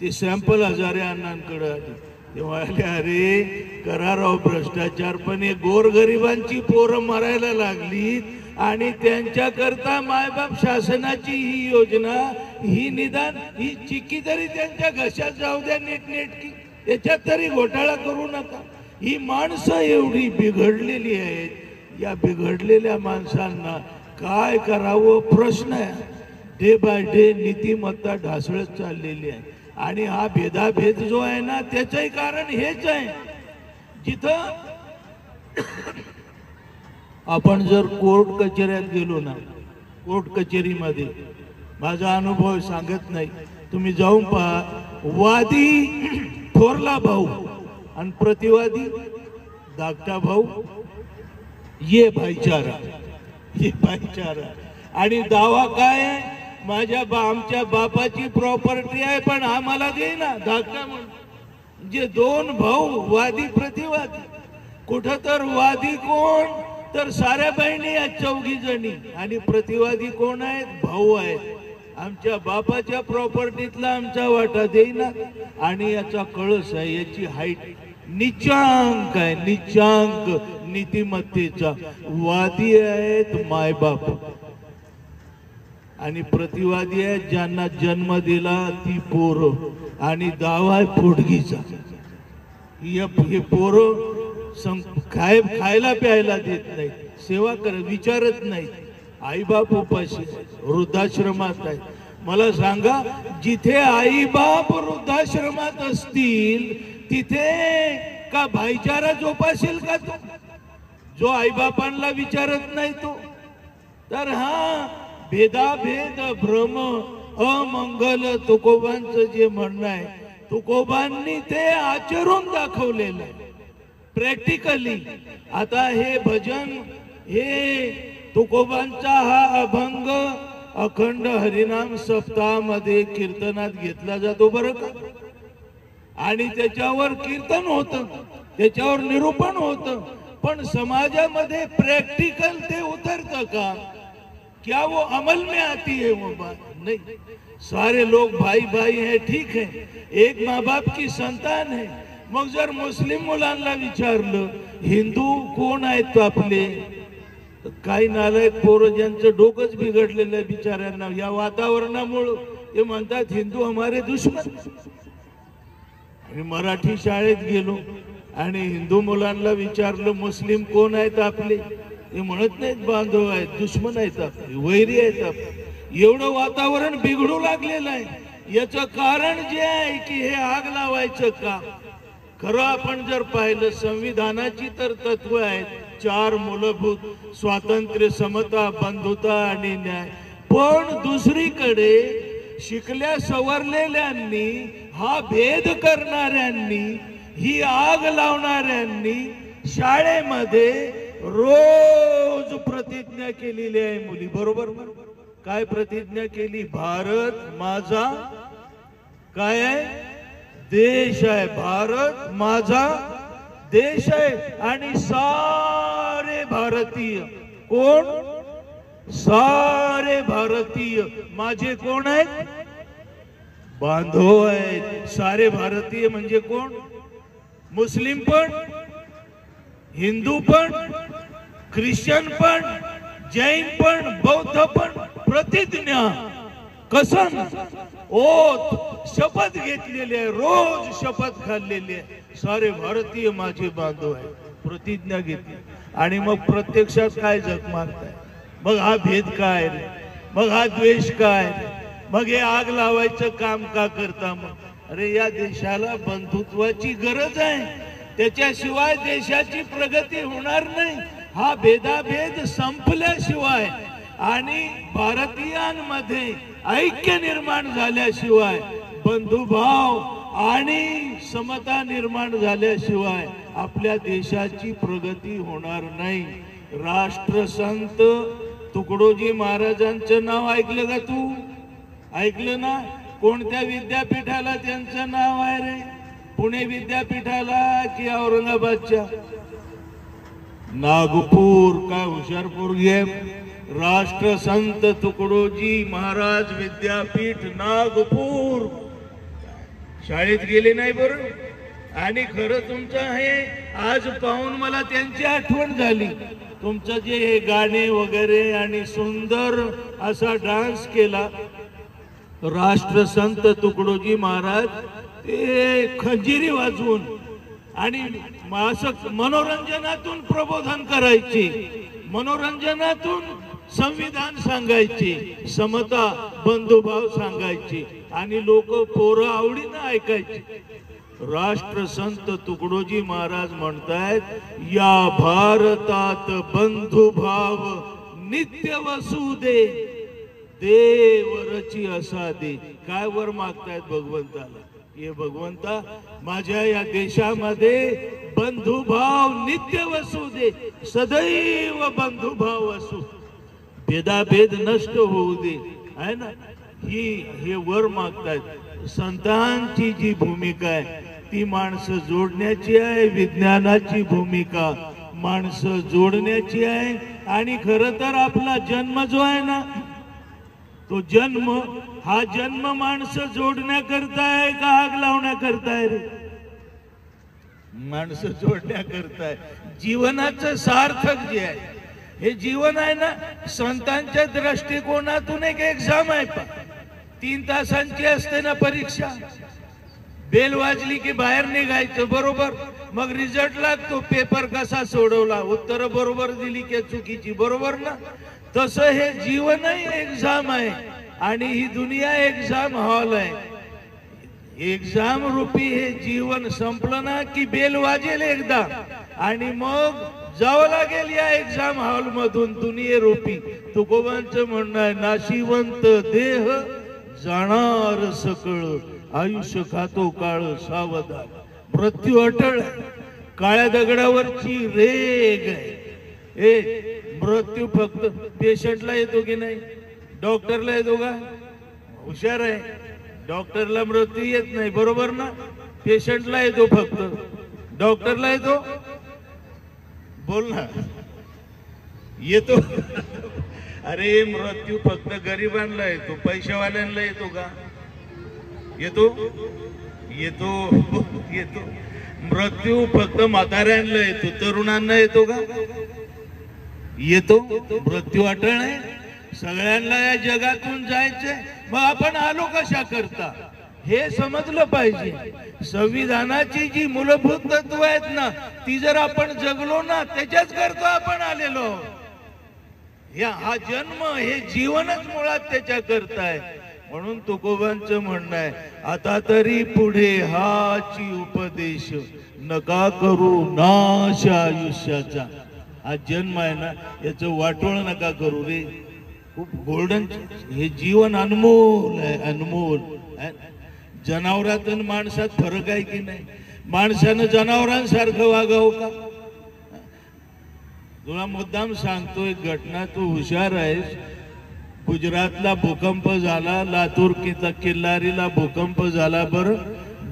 ते सॅम्पल हजारे अण्णांकडे आले. ते म्हणाले अरे करा राव भ्रष्टाचार, पण हे गोरगरिबांची पोरं मरायला लागलीत आणि त्यांच्याकरता मायबाप शासनाची ही योजना, ही निदान ही चिक्की तरी त्यांच्या घशात जाऊ द्या नीटनेटकी, याच्यात तरी घोटाळा करू नका. ही माणसं एवढी बिघडलेली आहेत, या बिघडलेल्या माणसांना काय करावं प्रश्न आहे. डे बाय डे नीतिमत्ता ढासळत चाललेली आहे, आणि हा भेदाभेद जो आहे ना त्याचंही कारण हेच आहे. जिथं आपण जर कोर्ट कचेऱ्यात गेलो ना, कोर्ट कचेरीमध्ये माझा अनुभव सांगत नाही, तुम्ही जाऊन पहा. वादी थोरला भाऊ आणि प्रतिवादी धाकटा भाऊ, ये भाईचारा, ये भाईचारा. आणि दावा काय आहे? आमच्या बापाची प्रॉपर्टी आहे पण आम्हाला देईना, धाकटा म्हणून. जे दोन भाऊ वादी प्रतिवादी, कुठं तर वादी कोण तर साऱ्या बहिणी आहेत 4 जणी, आणि प्रतिवादी कोण आहेत? भाऊ आहेत. आमच्या बापाच्या प्रॉपर्टीतला आमचा वाटा देईना, आणि याचा कळस आहे, याची हाईट निचांक आहे, निचांक नीतिमत्तेचा. वादी आहेत मायबाप, आणि प्रतिवादी आहेत ज्यांना जन्म दिला ती पोरं, आणि दावा आहे पोटगीचा. हे पोरं खायला प्यायला देत नाही, सेवा करत विचारत नाही. आईबाप उपाशी, वृद्धाश्रमात आहे. मला सांगा, जिथे आईबाप वृद्धाश्रमात असतील तिथे का भाईचारा जोपासेल का तो, जो आईबापांना विचारत नाही तो? तर हा भेदाभेद, भ्रम, अमंगल तुकोबांचं जे म्हणणं आहे, तुकोबांनी ते आचरून दाखवलेलं आहे प्रॅक्टिकली. आता हे भजन, हे तुकोबांचा हा अभंग अखंड हरिनाम सप्ताहामध्ये कीर्तनात घेतला जातो बरं का. आणि त्याच्यावर कीर्तन होतं, त्याच्यावर निरूपण होतं, पण समाजामध्ये प्रैक्टिकल ते उतरतं का? क्या वो अमल में आती है वो बात? नहीं। सारे लोग भाई भाई है, ठीक है, एक माँ बाप की संतान है। मग जर मुस्लिम मुलांना विचारलं हिंदू कोण आहेत आपले, काही नालायक पोरं ज्यांचं डोकंच बिघडलेलं आहे बिचाऱ्यांना या वातावरणामुळे ते म्हणतात हिंदू हमारे दुश्मन। मी मराठी शाळेत गेलो आणि हिंदू मुलांना विचारलं मुस्लिम कोण आहेत आपले, ते म्हणत नाहीत बांधव आहेत, दुश्मन आहेत आपले, वैरी आहेत आपले। एवढं वातावरण बिघडू लागलेलं आहे। याचं कारण जे आहे की हे आग लावायचं का? खरं आपण जर पाहिलं संविधानाची तर तत्व आहेत, 4 मूलभूत स्वातंत्र्य, समता, बंधुता आणि न्याय। पण दुसरीकडे शिकल्या सवरलेल्यांनी, हा भेद करणाऱ्यांनी, ही आग लावणाऱ्यांनी शाळेमध्ये रोज प्रतिज्ञा केलेली आहे मुली बरोबर। काय प्रतिज्ञा केली? भारत माझा काय आहे? देश आहे। भारत माझा देश आहे आणि सारे भारतीय कोण? सारे भारतीय माझे कोण आहेत? बांधव आहेत। सारे भारतीय म्हणजे कोण? मुस्लिम पण, हिंदू पण, ख्रिश्चन पण, जैन पण, बौद्ध पण। प्रतिज्ञा, कसम, ओथ, शपथ घेतलेली आहे, रोज शपथ खाल्लेली आहे, सारे भारतीय माझे बांधव आहे, प्रतिज्ञा घेतली। आणि मग प्रत्यक्षात काय जग मारताय? मग हा भेद काय रे? मग हा द्वेष काय रे? मग हे आग लावायचं काम का करता? मग अरे या देशाला बंधुत्वाची गरज आहे, त्याच्याशिवाय देशाची प्रगती होणार नाही। हा भेदाभेद संपल्याशिवाय आणि भारतीयांमध्ये ऐक्य निर्माण झाल्याशिवाय, बंधुभाव आणि समता निर्माण झाल्याशिवाय आपल्या देशाची प्रगती होणार नाही। राष्ट्रसंत तुकडोजी महाराजांचं नाव ऐकलं का तू? ऐकलं ना? कोणत्या विद्यापीठाला त्यांचं नाव आहे रे? पुणे विद्यापीठाला की औरंगाबादच्या? नागपूर। काय हुशारपूर घे। राष्ट्रसंत तुकडोजी महाराज विद्यापीठ नागपूर। शाळेत गेले नाही बरं। आणि खरं तुमचं हे आज पाहून मला त्यांची आठवण झाली। तुमचं जे हे गाणे वगैरे आणि सुंदर असा डान्स केला राष्ट्रसंत तुकडोजी महाराज, ते खंजिरी वाजवून आणि असं मनोरंजनातून प्रबोधन करायचे, मनोरंजनातून संविधान सांगायचे, समता, बंधुभाव सांगायचे आणि लोक पोरं आवडीनं ऐकायचे। राष्ट्रसंत तुकडोजी महाराज म्हणतायत, या भारतात बंधुभाव नित्य वसू दे, देव रची असा दे। काय वर मागतायत भगवंताला? हे भगवंता माझ्या या देशामध्ये बंधुभाव नित्य वसू दे, सदैव बंधुभाव असू, भेदाभेद नष्ट होऊ दे, आहे ना? हे वर मागतायत। संतांची जी भूमिका आहे ती माणसं जोडण्याची आहे, विज्ञानाची भूमिका माणसं जोडण्याची आहे। आणि खरं तर आपला जन्म जो आहे ना, तो जन्म, हा जन्म माणसं जोडण्याकरता आहे का आग लावण्याकरता आहे रे? माणसं जोडण्याकरता आहे। जीवनाचं सार्थक जे आहे, हे जीवन आहे ना, संतांच्या दृष्टिकोनातून एक एक्झाम आहे। 3 तासांची असते ना परीक्षा। बेल वाजली की बाहेर निघायचं बरोबर, मग रिझल्ट लागतो, पेपर कसा सोडवला, उत्तर बरोबर दिली की चुकीची, बरोबर ना? तसं हे जीवनही एक्झाम आहे आणि ही दुनिया एक्झाम हॉल आहे। एक्झाम रूपी हे जीवन संपलं ना की बेल वाजेल एकदा आणि मग जावं लागेल या एक्झाम हॉल मधून दुनियेरूपी। तुकोबांचं म्हणणं आहे, नाशिवंत देह जाणार सकळ, आयुष्य खातो काळ सावधान। मृत्यू अटळ, काळ्या दगडावरची रेग आहे। मृत्यू फक्त पेशंटला येतो की नाही? डॉक्टरला येतो का? हुशार आहे, डॉक्टरला मृत्यू येत नाही बरोबर ना? पेशंटला येतो, फक्त डॉक्टरला येतो बोल ना. येतो. अरे मृत्यू फक्त गरिबांना येतो, पैशावाल्यांना येतो का? येतो येतो येतो. मृत्यू फक्त म्हाताऱ्यांना येतो, तरुणांना येतो का? येतो. मृत्यू अटळ आहे, सगळ्यांना या जगातून जायचंय. मग आपण आलो कशा करता हे समजलं पाहिजे. संविधानाची जी मूलभूत तत्व आहेत ना, ती जर आपण जगलो ना, त्याच्याच करता आपण आलेलो. हा जन्म, हे जीवनच मुळात त्याच्या करताय. म्हणून तुकोबांचं म्हणणं आहे, आता तरी पुढे हाची उपदेश, नका करू नाश आयुष्याचा. हा जन्म आहे ना, याचं वाटोळ नका करू रे. खूप गोल्डन, हे जीवन अनमोल आहे, अनमोल. जनावरात आणि माणसात फरक आहे की नाही? माणसानं जनावरांसारखं वागावं का? तुला मुद्दाम सांगतो एक घटना, तू हुशार आहेस. गुजरातला भूकंप झाला, लातूर किल्लारीला भूकंप झाला. बरं,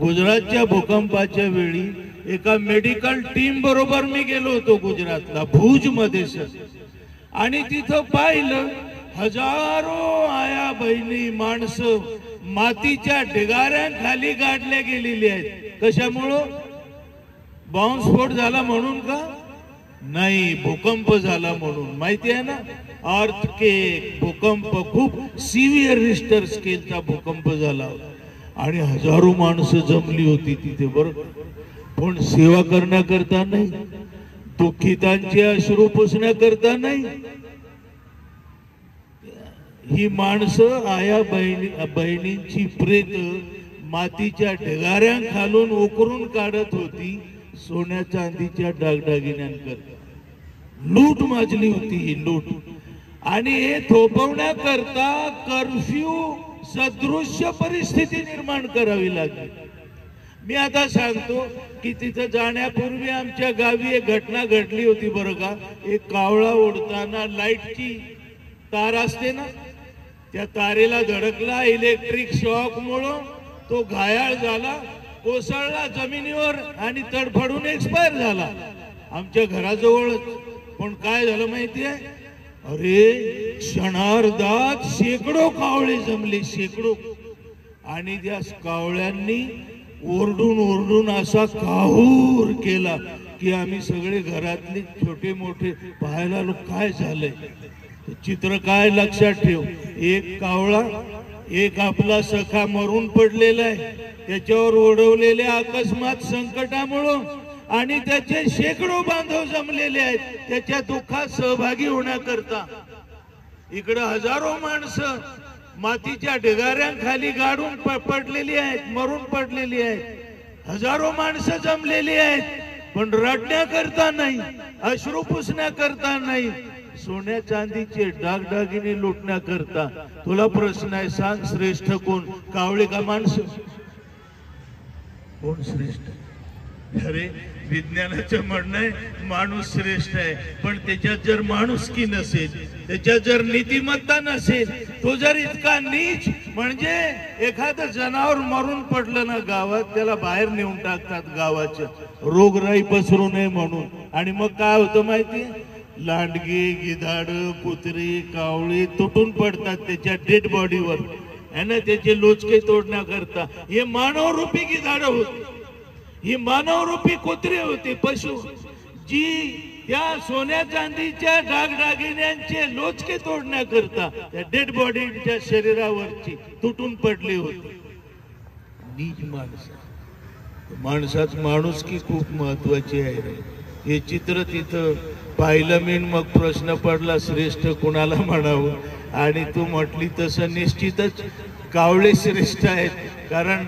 गुजरातच्या भूकंपाच्या वेळी एका मेडिकल टीम बरोबर मी गेलो होतो गुजरातला, भुज मध्ये सर. आणि तिथं पाहिलं हजारो आया बहिणी, माणसं मातीच्या ढिगाऱ्यांखाली गाडल्या गेलेली आहेत. कशामुळं? बॉम्बस्फोट झाला म्हणून का? नाही, भूकंप झाला म्हणून. माहिती आहे ना, अर्थक्वेक, भूकंप, खूप सिव्हिअर रिश्टर स्केलचा भूकंप झाला आणि हजारो माणसं जमली होती तिथे. बरोबर, पण सेवा करण्याकरता नाही, दुःखितांचे अश्रू पुसण्याकरता नाही. ही माणसं आया बहिणींची प्रेत मातीच्या ढिगाऱ्यांखालून उकरून काढत होती, सोन्या चांदीच्या दागदागिन्यांकरता. लूट माजली होती ही लूट. आणि हे थोपवण्याकरता कर्फ्यू सदृश्य परिस्थिती निर्माण करावी लागली. मी आता सांगतो की तिथं जाण्यापूर्वी आमच्या गावी एक घटना घडली होती बरं का. एक कावळा उडताना लाईटची तार असते ना, त्या तारेला धडकला. इलेक्ट्रिक शॉक मुळे तो घायाळ झाला, कोसळला जमिनीवर आणि तडफडून एक्सपायर झाला आमच्या घराजवळच. पण काय झालं माहितीये? अरे क्षणार्धात शेकडो कावळे जमले, शेकडो. आणि त्या कावळ्यांनी ओरडून ओरडून असा काहूर केला की आम्ही सगळे घरातले छोटे मोठे पाहायला आलो काय झालंय. चित्र काय लक्षात ठेव, एक कावळा, एक आपला सखा मरून पडलेला आहे, त्याच्यावर ओढवलेल्या अकस्मात संकटामुळं, आणि त्याचे शेकडो बांधव जमलेले आहेत त्याच्या दुःखात सहभागी होण्याकरता. इकडं हजारो माणसं मातीच्या ढिगाऱ्यांखाली गाडून पडलेली आहेत, मरून पडलेली आहेत. हजारो माणसं जमलेली आहेत, पण रडण्याकरता नाही, अश्रू पुसण्याकरता नाही, सोन्या चांदीचे दागदागिने लुटण्याकरता. तुला प्रश्न आहे, सांग श्रेष्ठ कोण, कावळे का माणसं? कोण श्रेष्ठ? अरे विज्ञानाचं म्हणणं आहे माणूस श्रेष्ठ आहे, पण त्याच्यात जर माणुसकी नसेल, त्याच्यात जर नीतिमत्ता नसेल, तो जर इतका नीच, म्हणजे एखादं जनावर मरून पडलं ना गावात, त्याला बाहेर नेऊन टाकतात गावाच्या, रोगराई पसरू नये म्हणून. आणि मग काय होतं माहितीये? लांडगे, गिधाड, कुत्रे, कावळे तुटून पडतात त्याच्या डेड बॉडीवर, त्याचे लोचके तोडण्याकरता. हे मानवरूपी गिधाड होते, ही मानवरूपी कुत्रे होते, पशु, जी त्या सोन्या चांदीच्या दागदागिन्यांचे लोचके तोडण्याकरता त्या डेड बॉडीच्या शरीरावरची तुटून पडली होती. नीच माणसात माणुसकी खूप महत्वाची आहे. हे चित्र तिथं पाहिलं मी, मग प्रश्न पडला श्रेष्ठ कुणाला म्हणावं. आणि तू म्हटली तसं निश्चितच कावळे श्रेष्ठ आहेत, कारण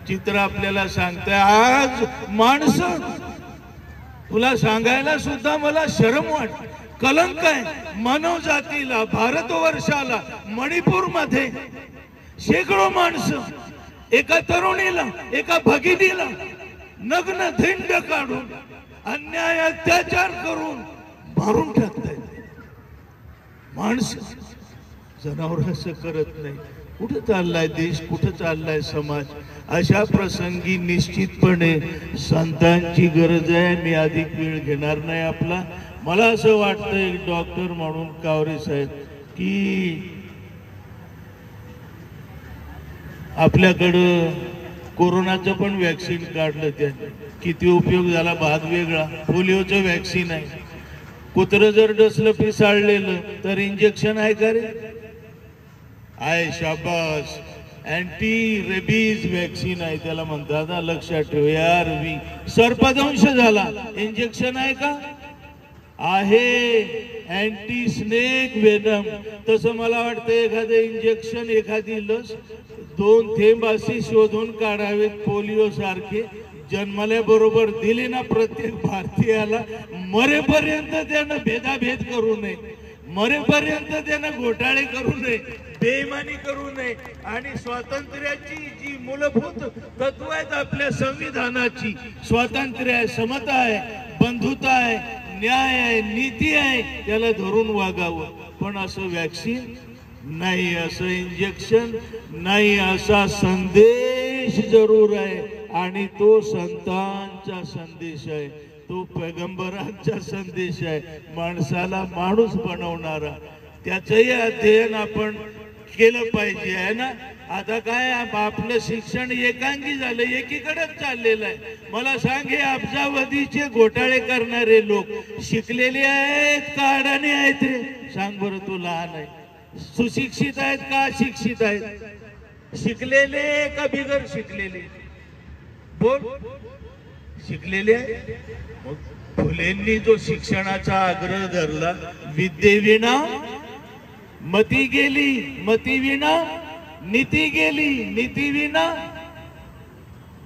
चित्र आपल्याला सांगतंय आज माणसं, तुला सांगायला सुद्धा मला शरम वाटते, कलंक आहे मानव जातीला, भारतवर्षाला. मणिपूर मध्ये शेकडो माणसं एका तरुणीला, एका भगिनीला नग्न धिंड काढून, अन्याय अत्याचार करून मारून टाकतायत. माणसं, जनावर असं करत नाही. कुठं चाललाय देश, कुठं चाललाय समाज? अशा प्रसंगी निश्चितपणे संतांची गरज आहे. मी अधिक वेळ घेणार नाही आपला, मला असं वाटतं एक डॉक्टर म्हणून कावरे साहेब की आपल्याकडं कोरोनाचं पण वॅक्सिन काढलं त्याने, किती उपयोग झाला भाग वेगळा. पोलिओचं वॅक्सिन आहे, कुत्रं जर डसलं पिसाळलेलं तर इंजेक्शन आहे का रे? आहे, शाबास. अँटी रेबीज वॅक्सिन आहे त्याला म्हणतात, लक्षात ठेव. ARV सर्पदंश झाला, इंजेक्शन आहे का? आहे. Anti snake venom. तसं मला वाटतं एखादं इंजेक्शन, एखादी लस 2 थेंब अशी शोधून काढावेत पोलिओ सारखे, जन्मल्याबरोबर दिली ना प्रत्येक भारतीयाला, मरेपर्यंत त्यानं भेदाभेद करू नये, मरेपर्यंत त्यानं घोटाळे करू नये, बेईमानी करू नये. आणि स्वातंत्र्याची जी मूलभूत तत्व आहेत आपल्या संविधानाची, स्वातंत्र्य आहे, समता आहे, बंधुता आहे, न्याय आहे, नीती आहे, त्याला धरून वागावं. पण असं वॅक्सिन नाही, असं इंजेक्शन नाही, असा संदेश जरूर आहे. आणि तो संतांचा संदेश आहे, तो पैगंबरांचा संदेश आहे, माणसाला माणूस बनवणारा. त्याचंही अध्ययन आपण केलं पाहिजे, आहे ना. आता काय आपलं शिक्षण एकांगी झालं, एकीकडेच चाललेलं आहे. मला सांग, हे अब्जावधीचे घोटाळे करणारे लोक शिकलेले आहेत का अडाणी आहेत रे? सांग बरं, तू लहान आहे. सुशिक्षित आहेत का अशिक्षित आहेत? शिकलेले का बिगर शिकलेले? बोल. शिकलेले आहे. मग फुलेंनी जो शिक्षणाचा आग्रह धरला, विद्येविना मती गेली, मतीविना नीती गेली, नीतीविना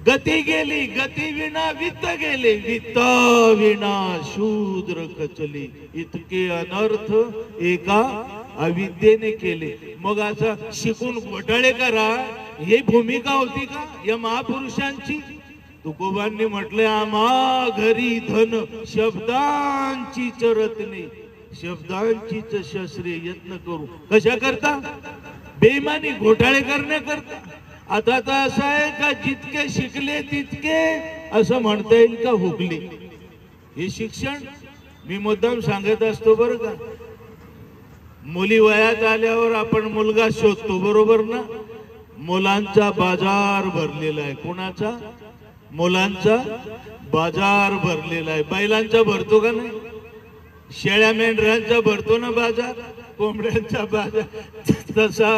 गती गेली, गतीविना वित्त गेले, वित्ताविना शूद्र खचली. इतके अनर्थ एका अविद्येने केले. मग असं शिकून घोटाळे करा, ही भूमिका होती का या महापुरुषांची? तुकोबांनी म्हटले, आम्हा घरी धन शब्दांची रत्ने, शब्दांचीच शस्त्रे यत्न करू. कशा करता? बेईमानी, घोटाळे करण्याकरता. आता तर असं आहे का जितके शिकले तितके असं म्हणता येईल का हुकले? हे शिक्षण मी मुद्दाम सांगत असतो बरं का. मुली वयात आल्यावर आपण मुलगा शोधतो, बरोबर ना. मुलांचा बाजार भरलेला आहे. कोणाचा? मुलांचा बाजार भरलेला आहे. बैलांचा भरतो का नाही? शेळ्या मेंढरांचा भरतो ना बाजार, कोंबड्यांचा बाजार. तसा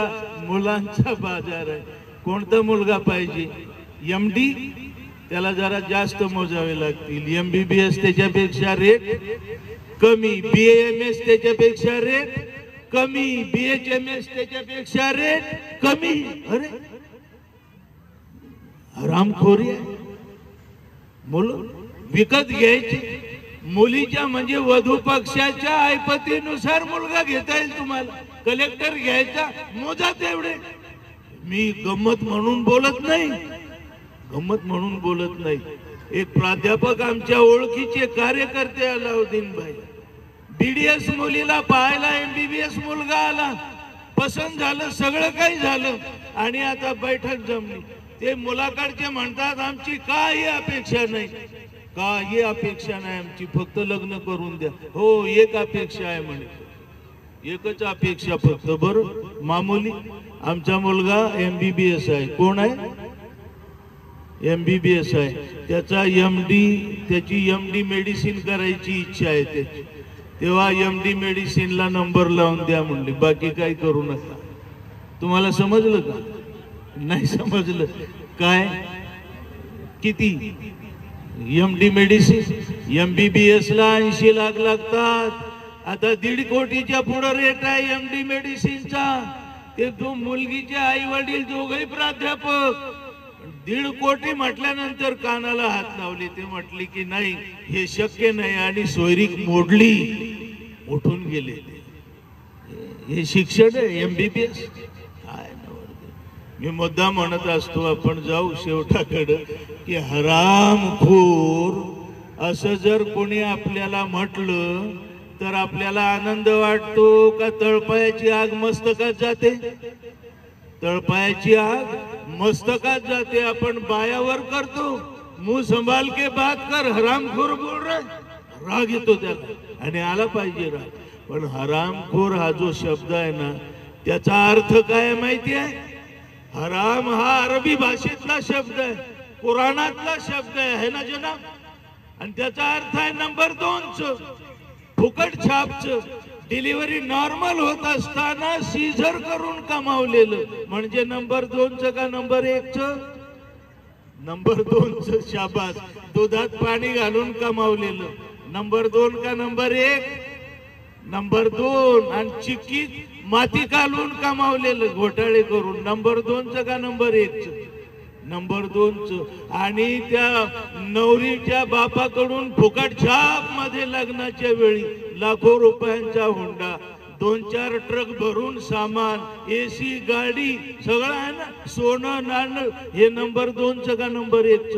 मुलांचा बाजार आहे. कोणता मुलगा पाहिजे? MD, त्याला जरा जास्त मोजावे लागतील. MBBS त्याच्यापेक्षा रेट कमी, BAMS त्याच्यापेक्षा रेट कमी, BHMS त्याच्यापेक्षा रेट कमी. अरे हरामखोरी आहे. मुलं विकत घ्यायची. मुलीच्या म्हणजे वधू पक्षाच्या ऐपतीनुसार मुलगा घेता येईल तुम्हाला. कलेक्टर घ्यायचा, मोजा तेवढे. मी गंमत म्हणून बोलत नाही, गंमत म्हणून बोलत नाही. एक प्राध्यापक आमच्या ओळखीचे कार्यकर्ते अलाउद्दीन भाई, BDS मुलीला पाहायला MBBS मुलगा आला, पसंत झालं, सगळं काही झालं. आणि आता बैठक जमली. ते मुलाकडचे म्हणतात, आमची काही अपेक्षा नाही, काही अपेक्षा नाही आमची, फक्त लग्न करून द्या. हो, एक अपेक्षा आहे म्हणे, एकच अपेक्षा फक्त. बरं, मामुली. आमचा मुलगा MBBS आहे. कोण आहे? MBBS आहे. त्याचा त्याची MD मेडिसिन करायची इच्छा आहे त्याची. तेव्हा MD मेडिसिनला नंबर लावून द्या म्हणले, बाकी काही करू नका. तुम्हाला समजलं का? नाही समजलं. काय किती MD मेडिसिन? MBBS ला 80 लाख लागतात. आता 1.5 कोटीच्या पुढे रेट आहे MD मेडिसिनचा. ते तो मुलगीचे आई वडील दोघही प्राध्यापक. 1.5 कोटी म्हटल्यानंतर कानाला हात लावले. ते म्हटले की नाही, हे शक्य नाही. आणि सोयरीक मोडली, उठून गेले. हे शिक्षण आहे MBBS? मी मुद्दा म्हणत असतो, आपण जाऊ शेवटाकडं, की हरामखोर असं जर कोणी आपल्याला म्हटलं तर आपल्याला आनंद वाटतो का तळपायाची आग मस्तकात जाते? तळपायाची आग मस्तकात जाते. आपण बायावर करतो, मुंह संभाल के बात कर, हरामखोर बोल रहे, राग येतो त्याला आणि आला पाहिजे राग. पण हरामखोर हा जो शब्द आहे ना त्याचा अर्थ काय माहिती आहे? हराम हा अरबी भाषेतला शब्द आहे, कुराणातला शब्द आहे ना जनाब. आणि त्याचा अर्थ आहे नंबर 2च, फुकट छापच. डिलिव्हरी नॉर्मल होत असताना सीझर करून कमावलेलं म्हणजे नंबर 2च का नंबर 1च? नंबर 2च. शाबास. दुधात पाणी घालून कमावलेलं नंबर 2 का नंबर 1? नंबर 2. आणि चिक्कीत माती घालून कमावलेलं घोटाळे करून नंबर 2च का नंबर 1च? नंबर 2च. आणि त्या नवरीच्या बापाकडून फुकट छाप मध्ये लग्नाच्या वेळी लाखो रुपयांचा हुंडा, 2-4 ट्रक भरून सामान, एसी गाडी सगळं आहे ना, सोनं नाणं, हे नंबर 2च का नंबर 1च?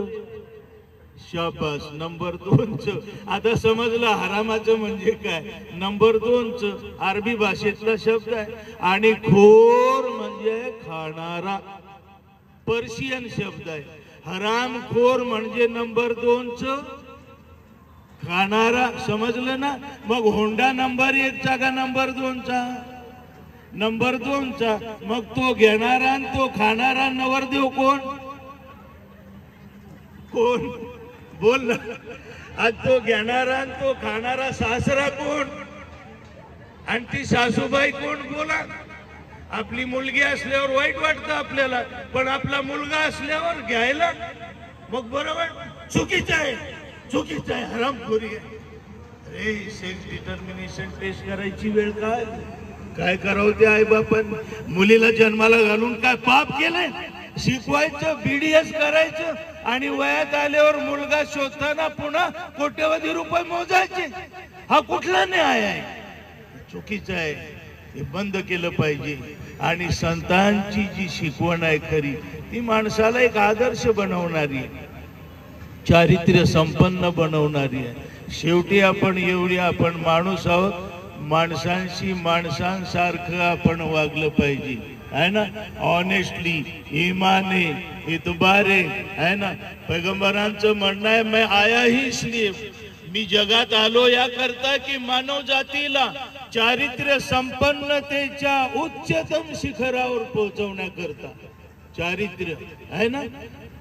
शाबास, नंबर 2च. आता समजलं हरामाचं म्हणजे काय. नंबर 2च अरबी भाषेतला शब्द आहे. आणि खोर म्हणजे खाणारा, पर्शियन शब्द आहे. हरामखोर म्हणजे नंबर 2च खाणारा. समजलं ना. मग हुंडा नंबर 1चा का नंबर 2चा? नंबर 2चा. मग तो घेणारा आणि तो खाणारा नवरदेव कोण? कोण बोल ना. आज तो घेणारा आणि तो खाणारा सासरा कोण? आणि ती सासूबाई कोण? बोला. आपली मुलगी असल्यावर वाईट वाटतं आपल्याला, पण आपला मुलगा असल्यावर घ्यायला मग बरोबर चुकीचं आहे, चुकीचं आहे, हरामखोरी आहे. अरे सेक्स डिटर्मिनेशन टेस्ट करायची वेळ काय? काय करावं ते आई बापान? मुलीला जन्माला घालून काय पाप केलंय? शिकवायचं, BDS करायचं आणि वयात आल्यावर मुलगा शोधताना पुन्हा कोट्यवधी रुपये मोजायचे. हा कुठला न्याय आहे? चुकीचं आहे. हे बंद केलं पाहिजे. आणि संतांची जी शिकवण आहे खरी ती माणसाला एक आदर्श बनवणारी आहे, चारित्र्य संपन्न बनवणारी आहे. शेवटी आपण एवढी आपण माणूस आहोत, माणसांशी माणसांसारखं आपण वागलं पाहिजे, है ना. ऑनेस्टली, ईमाने, इतबारे, है ना. पैगंबरांचं म्हणणं आहे, मैं आया ही इसलिए, मी जगात आलो याकरता की मानव जातीला चारित्र्य संपन्नतेच्या उच्चतम शिखरावर पोहोचवण्याकरता. चारित्र्य आहे ना.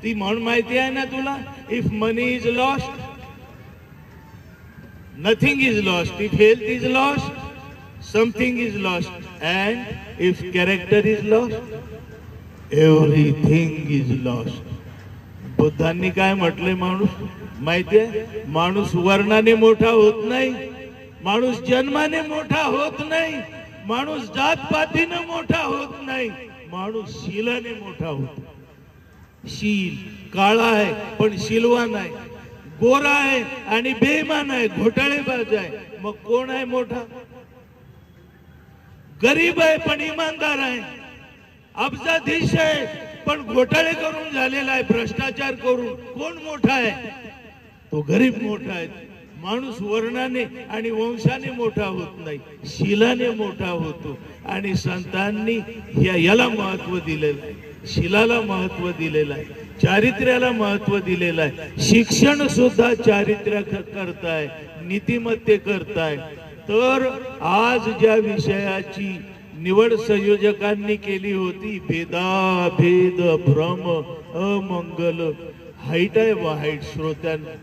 ती म्हण माहिती आहे ना तुला? If money is lost nothing is lost, if health is lost something is lost, and if character is lost everything is lost. बुद्धांनी काय म्हटले माणूस माहिती आहे? माणूस वर्णाने मोठा होत नाही, माणूस जन्माने मोठा होत नाही, माणूस जातपातीने मोठा होत नाही, माणूस शीलाने मोठा होतो. शील काळा आहे पण शीलवान आहे, गोरा आहे आणि बेईमान आहे, घोटाळेबाज आहे, मग कोण आहे मोठा? गरीब आहे पण इमानदार आहे, अब्जाधीश आहे पण घोटाळे करून झालेला आहे, भ्रष्टाचार करून, कोण मोठा आहे? तो गरीब मोठा आहे. माणूस वर्णाने आणि वंशाने मोठा होत नाही, शीलाने मोठा होतो. आणि संतांनी याला महत्व दिलेलं आहे, शीलाला महत्व दिलेलं आहे, चारित्र्याला महत्व दिलेलं आहे. शिक्षण सुद्धा चारित्र्य करताय, नीतिमत्ते करताय. तर आज ज्या विषयाची निवड संयोजकांनी केली होती, भेदाभेद भ्रम अमंगल, हाईट आहे वाईट. श्रोत्यांना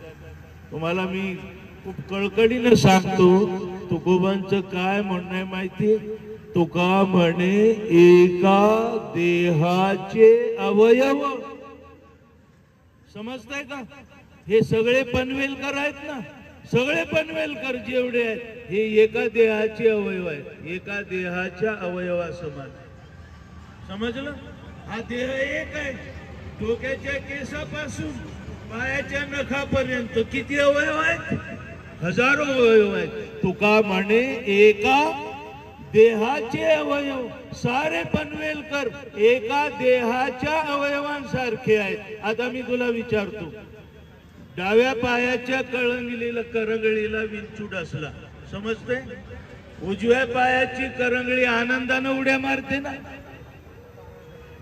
तुम्हाला मी खूप कळकळीनं सांगतो, तुकोबांचं काय म्हणणं आहे माहितीये? तुका म्हणे एका देहाचे अवयव. समजताय का? हे सगळे पनवेलकर आहेत ना, सगळे पनवेलकर जेवढे आहेत हे एका देहाचे अवयव आहेत, एका देहाच्या अवयवा समान. समजलं? हा देह एक आहे. डोक्याच्या केसापासून पायाच्या नखापर्यंत किती अवयव आहेत? हजारो अवयव आहेत. तुका म्हणे एका देहाचे अवयव. सारे पनवेलकर एका देहाच्या अवयवांसारखे आहेत. आता मी तुला विचारतो, डाव्या पायाच्या करंगळीला विंचूड असला, समजते? उजव्या पायाची करंगळी आनंदाने उड्या मारते ना,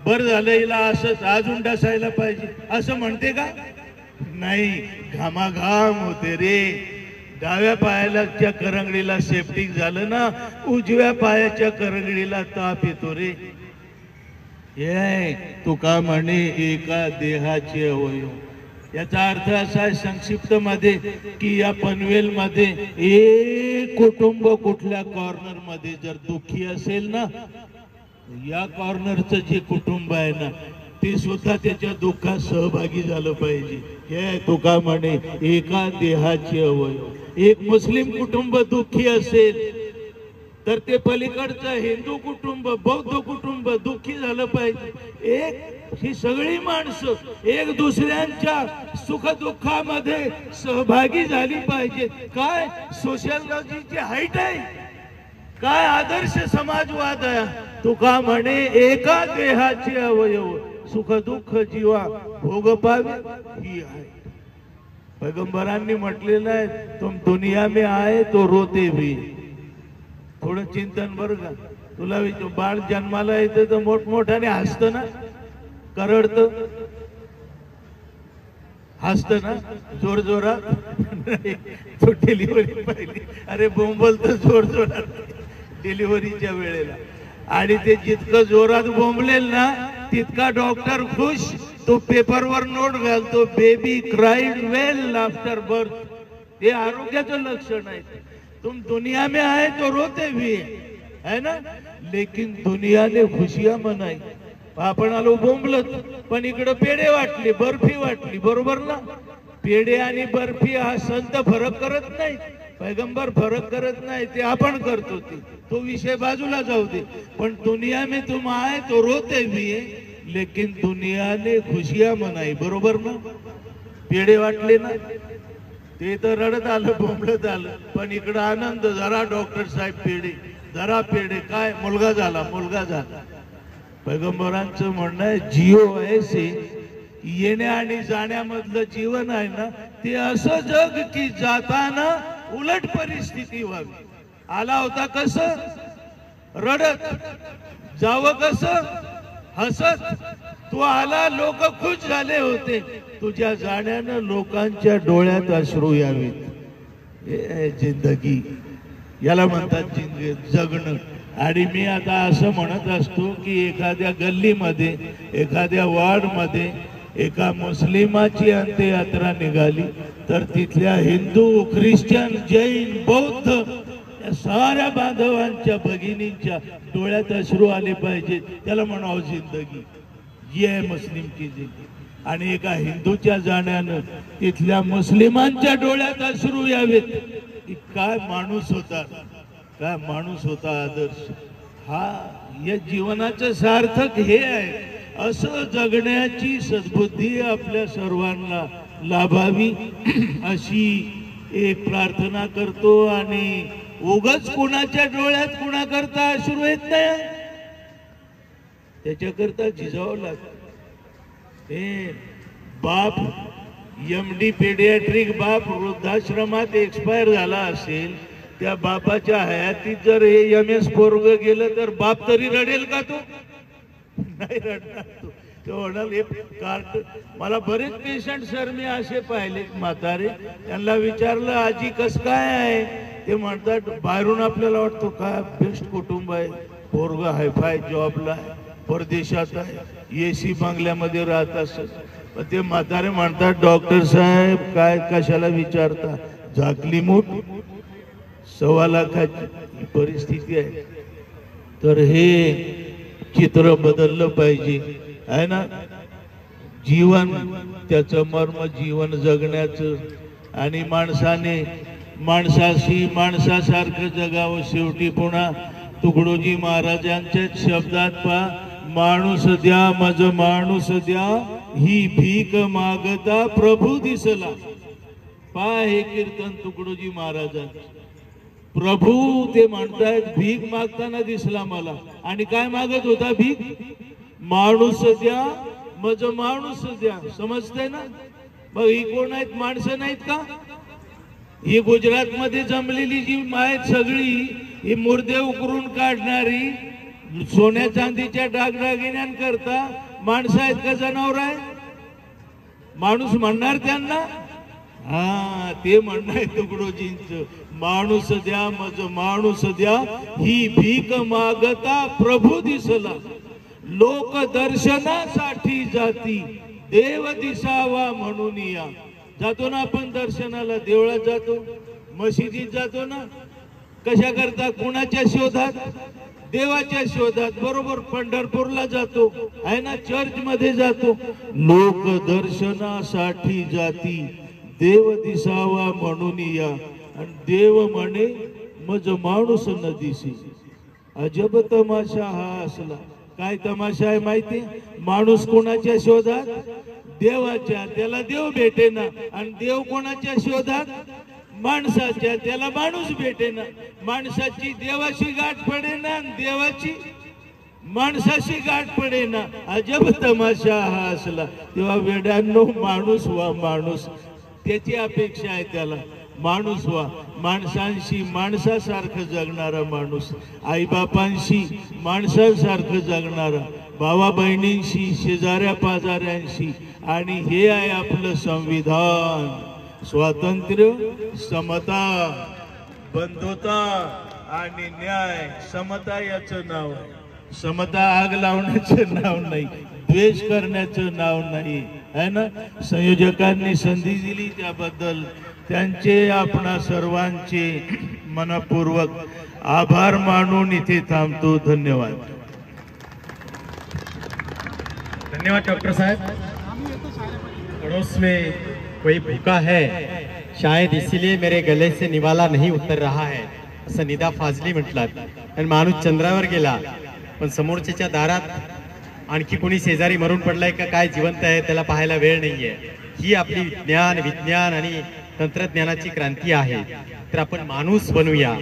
बर झालं हिला असंच अजून डसायला पाहिजे असं म्हणते का? नाही, घामाघाम होते रे. डाव्या पायाच्या करंगडीला सेप्टिक झालं ना, उजव्या पायाच्या करंगडीला ताप येतो रे. हे तुका म्हणे एका देहाचे अवयव. याचा अर्थ असा आहे संक्षिप्त मध्ये की या पनवेल मध्ये एक कुटुंब कुठल्या कॉर्नर मध्ये जर दुःखी असेल ना, या कॉर्नरचं जे कुटुंब आहे ना ते सुद्धा त्याच्या दुःखात सहभागी झालं पाहिजे. हे तुका म्हणे एका देहाचे अवयव. एक मुस्लिम कुटुंब दुःखी असेल तर ते पलीकडचं हिंदू कुटुंब, बौद्ध कुटुंब दुःखी झालं पाहिजे. ही सगळी माणसं एक दुसऱ्यांच्या सुखदुःखामध्ये सहभागी झाली पाहिजेत. काय सोशियोलॉजीची हाईट आहे, काय आदर्श समाजवाद आहे. तुका म्हणे एका देहाचे अवयव, सुख दुःख जीवा भोग पावे ही आहे. पैगंबरांनी म्हटलेलं आहे तुम दुनिया में आए तो रोते भी. थोडं चिंतन बरं का. तुला बाळ जन्माला येतं तर मोठमोठ्याने हसतं ना, करडतं, हसतं ना जोर जोरात. तो डिलिव्हरी पाहिली, अरे बोंबलतं जोर जोरात डिलिव्हरीच्या वेळेला. आणि ते जितकं जोरात बोंबलेल ना तितका डॉक्टर खुश. तो पेपरवर नोट घालतो, बेबी क्राइड वेल आफ्टर बर्थ. हे आरोग्याचं लक्षण आहे. तुम दुनिया में आए तो रोते भी है ना, लेकिन दुनिया ने खुशियां मनाई. आपण आलो बोंबलत, पण इकडे पेढे वाटले, बर्फी वाटली, बरोबर ना. पेढे आणि बर्फी हा संत फरक करत नाही, पैगंबर फरक करत नाही, ते आपण करतो. तो विषय बाजूला जाऊ दे. पण दुनिया में तुम आए तो रोते भी लेकिन दुनिया ने खुशियां मनाई, बरोबर ना. पेढे वाटले ना, ते तर रडत आलं, बोंबलत आलं. पण इकडं आनंद, जरा डॉक्टर साहेब पेढे, जरा पेढे. काय मुलगा झाला, मुलगा झाला. पैगंबरांचं म्हणणं आहे जिओ ऐसे, येण्या आणि जाण्यामधलं जीवन आहे ना ते असं जग की जाताना उलट परिस्थिती व्हावी. आला होता कसं रडत, जावं कसं हसत. तू आला लोक खुश झाले होते, तुझ्या जाण्यानं लोकांच्या डोळ्यात अश्रू यावेत. जिंदगी याला म्हणतात जगणं. आणि मी आता असं म्हणत असतो की एखाद्या गल्लीमध्ये, एखाद्या वार्डमध्ये एका मुस्लिमाची अंत्ययात्रा निघाली तर तिथल्या हिंदू, ख्रिश्चन, जैन, बौद्ध या साऱ्या बांधवांच्या, भगिनींच्या डोळ्यात अश्रू आले पाहिजेत. त्याला म्हणावं जिंदगी. ये आहे मुस्लिम की जिंदगी. आणि एका हिंदूच्या जाण्यानं तिथल्या मुस्लिमांच्या डोळ्यात अश्रू यावेत की काय माणूस होता, काय माणूस होता आदर्श. हा या जीवनाचं सार्थक हे आहे. असं जगण्याची सद्बुद्धी आपल्या सर्वांना लाभावी अशी एक प्रार्थना करतो. आणि उगाच कुणाच्या डोळ्यात कुणाकरता अश्रू येत नाही, त्याच्याकरता झिजावं लागतं. हे बाप MD पेडियाट्रिक बाप वृद्धाश्रमात एक्सपायर झाला असेल, त्या बापाच्या हयातीत जर हे MS पोरग गेलं तर बाप तरी रडेल का? तो नाही रडणार. तो म्हणाल हे कार्ट. मला बरेच पेशंट सर मी असे पाहिले म्हातारे, त्यांना विचारलं आजी कस काय आहे, ते म्हणतात बाहेरून आपल्याला वाटतो काय बेस्ट कुटुंब आहे, पोरग हायफाय जॉबला आहे, परदेशात आहे, AC बंगल्यामध्ये राहत असत. पण ते म्हातारे म्हणतात डॉक्टर साहेब काय कशाला विचारता, झाकली मूठ 1.25 लाखाची परिस्थिती आहे. तर हे चित्र बदललं पाहिजे आहे ना. जीवन त्याचं मर्म जीवन जगण्याचं. आणि माणसाने माणसाशी माणसासारखं जगावं. शेवटी पुन्हा तुकडोजी महाराजांच्याच शब्दात पहा, माणूस द्या मज माणूस द्या, ही भीक मागता प्रभू दिसला. पहा हे कीर्तन तुकडोजी महाराजांचं. प्रभू ते म्हणतायत भीक मागताना दिसला मला. आणि काय मागत होता भीक? माणूस द्या मज माणूस द्या. समजतंय ना. मग ही कोण आहेत? माणसं नाहीत का? ही गुजरात मध्ये जमलेली जी आहेत सगळी, ही मुर्दे उकरून काढणारी, सोन्या चांदीच्या दागदागिन्यांकरता माणसं आहेत का जनावर आहे? माणूस म्हणणार त्यांना? हा ते म्हणणं आहे तुकडोजींचं, माणूस द्या मज माणूस द्या ही भीक मागता प्रभू दिसला, लोक दर्शनासाठी जाती देव दिसावा म्हणून या. जातो ना आपण दर्शनाला, देवळात जातो, मशिदीत जातो ना, कशा करता? कुणाच्या शोधात? देवाच्या शोधात. बरोबर पंढरपूरला जातो आहे ना, चर्च मध्ये जातो, लोक दर्शनासाठी जाती देव दिसावा म्हणून या, आणि देव म्हणे मज माणूस न दिसी. अजब तमाशा हा असला. काय तमाशा आहे माहिती? माणूस कोणाच्या शोधात? देवाच्या, त्याला देव भेटेना. आणि देव कोणाच्या शोधात? माणसाच्या, त्याला माणूस भेटेना. माणसाची देवाशी गाठ पडेना आणि देवाची माणसाशी गाठ पडेना. अजब तमाशा हा असला. तेव्हा वेड्यांनो, माणूस व्हा, माणूस. त्याची अपेक्षा आहे त्याला. माणूस व्हा, माणसांशी माणसासारखं जगणारा माणूस, आईबापांशी माणसासारखं जगणारा, भावा बहिणींशी, शेजाऱ्या पाजाऱ्यांशी. आणि हे आहे आपलं संविधान. स्वातंत्र्य, समता, बंधुता आणि न्याय. समता याचं नाव आहे. समता आग लावण्याचं नाव नाही, द्वेष करण्याचं नाव नाही, है ना. संयोजकांनी संधी दिली त्याबद्दल त्यांचे आपणा सर्वांचे मनपूर्वक आभार मानून इथे थांबतो. धन्यवाद. धन्यवाद डॉक्टर साहब. पड़ोस में कोई भूखा है, शायद इसीलिए मेरे गले से निवाला नहीं उतर रहा है, असं निदा फाजली म्हटलात. आणि माणूस चंद्रावर गेला, पण समोरच्याच्या दारात आणखी कोणी शेजारी मरून पडलाय का काय जिवंत आहे त्याला पाहायला वेळ नाहीये. ही आपली ज्ञान, विज्ञान आणि तंत्रज्ञानाची क्रांती आहे. तर आपण माणूस बनूया.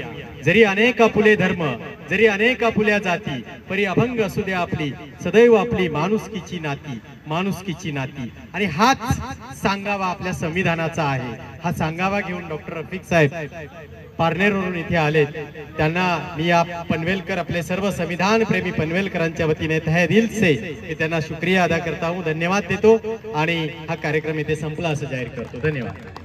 जरी अनेक आपुले धर्म, जरी अनेक आपुल्या जाती, परी अभंग असू द्या आपली सदैव आपली माणुसकीची नाती, माणुसकीची नाती. आणि हाच सांगावा आपल्या संविधानाचा आहे. हा सांगावा घेऊन डॉक्टर रफिक साहेब पारनेरवरून इथे आले. त्यांना मी या पनवेलकर, आपले सर्व संविधान प्रेमी पनवेलकरांच्या वतीने तहे दिल से त्यांना शुक्रिया अदा करता हूं, धन्यवाद देतो. आणि हा कार्यक्रम इथे संपला असं जाहीर करतो. धन्यवाद.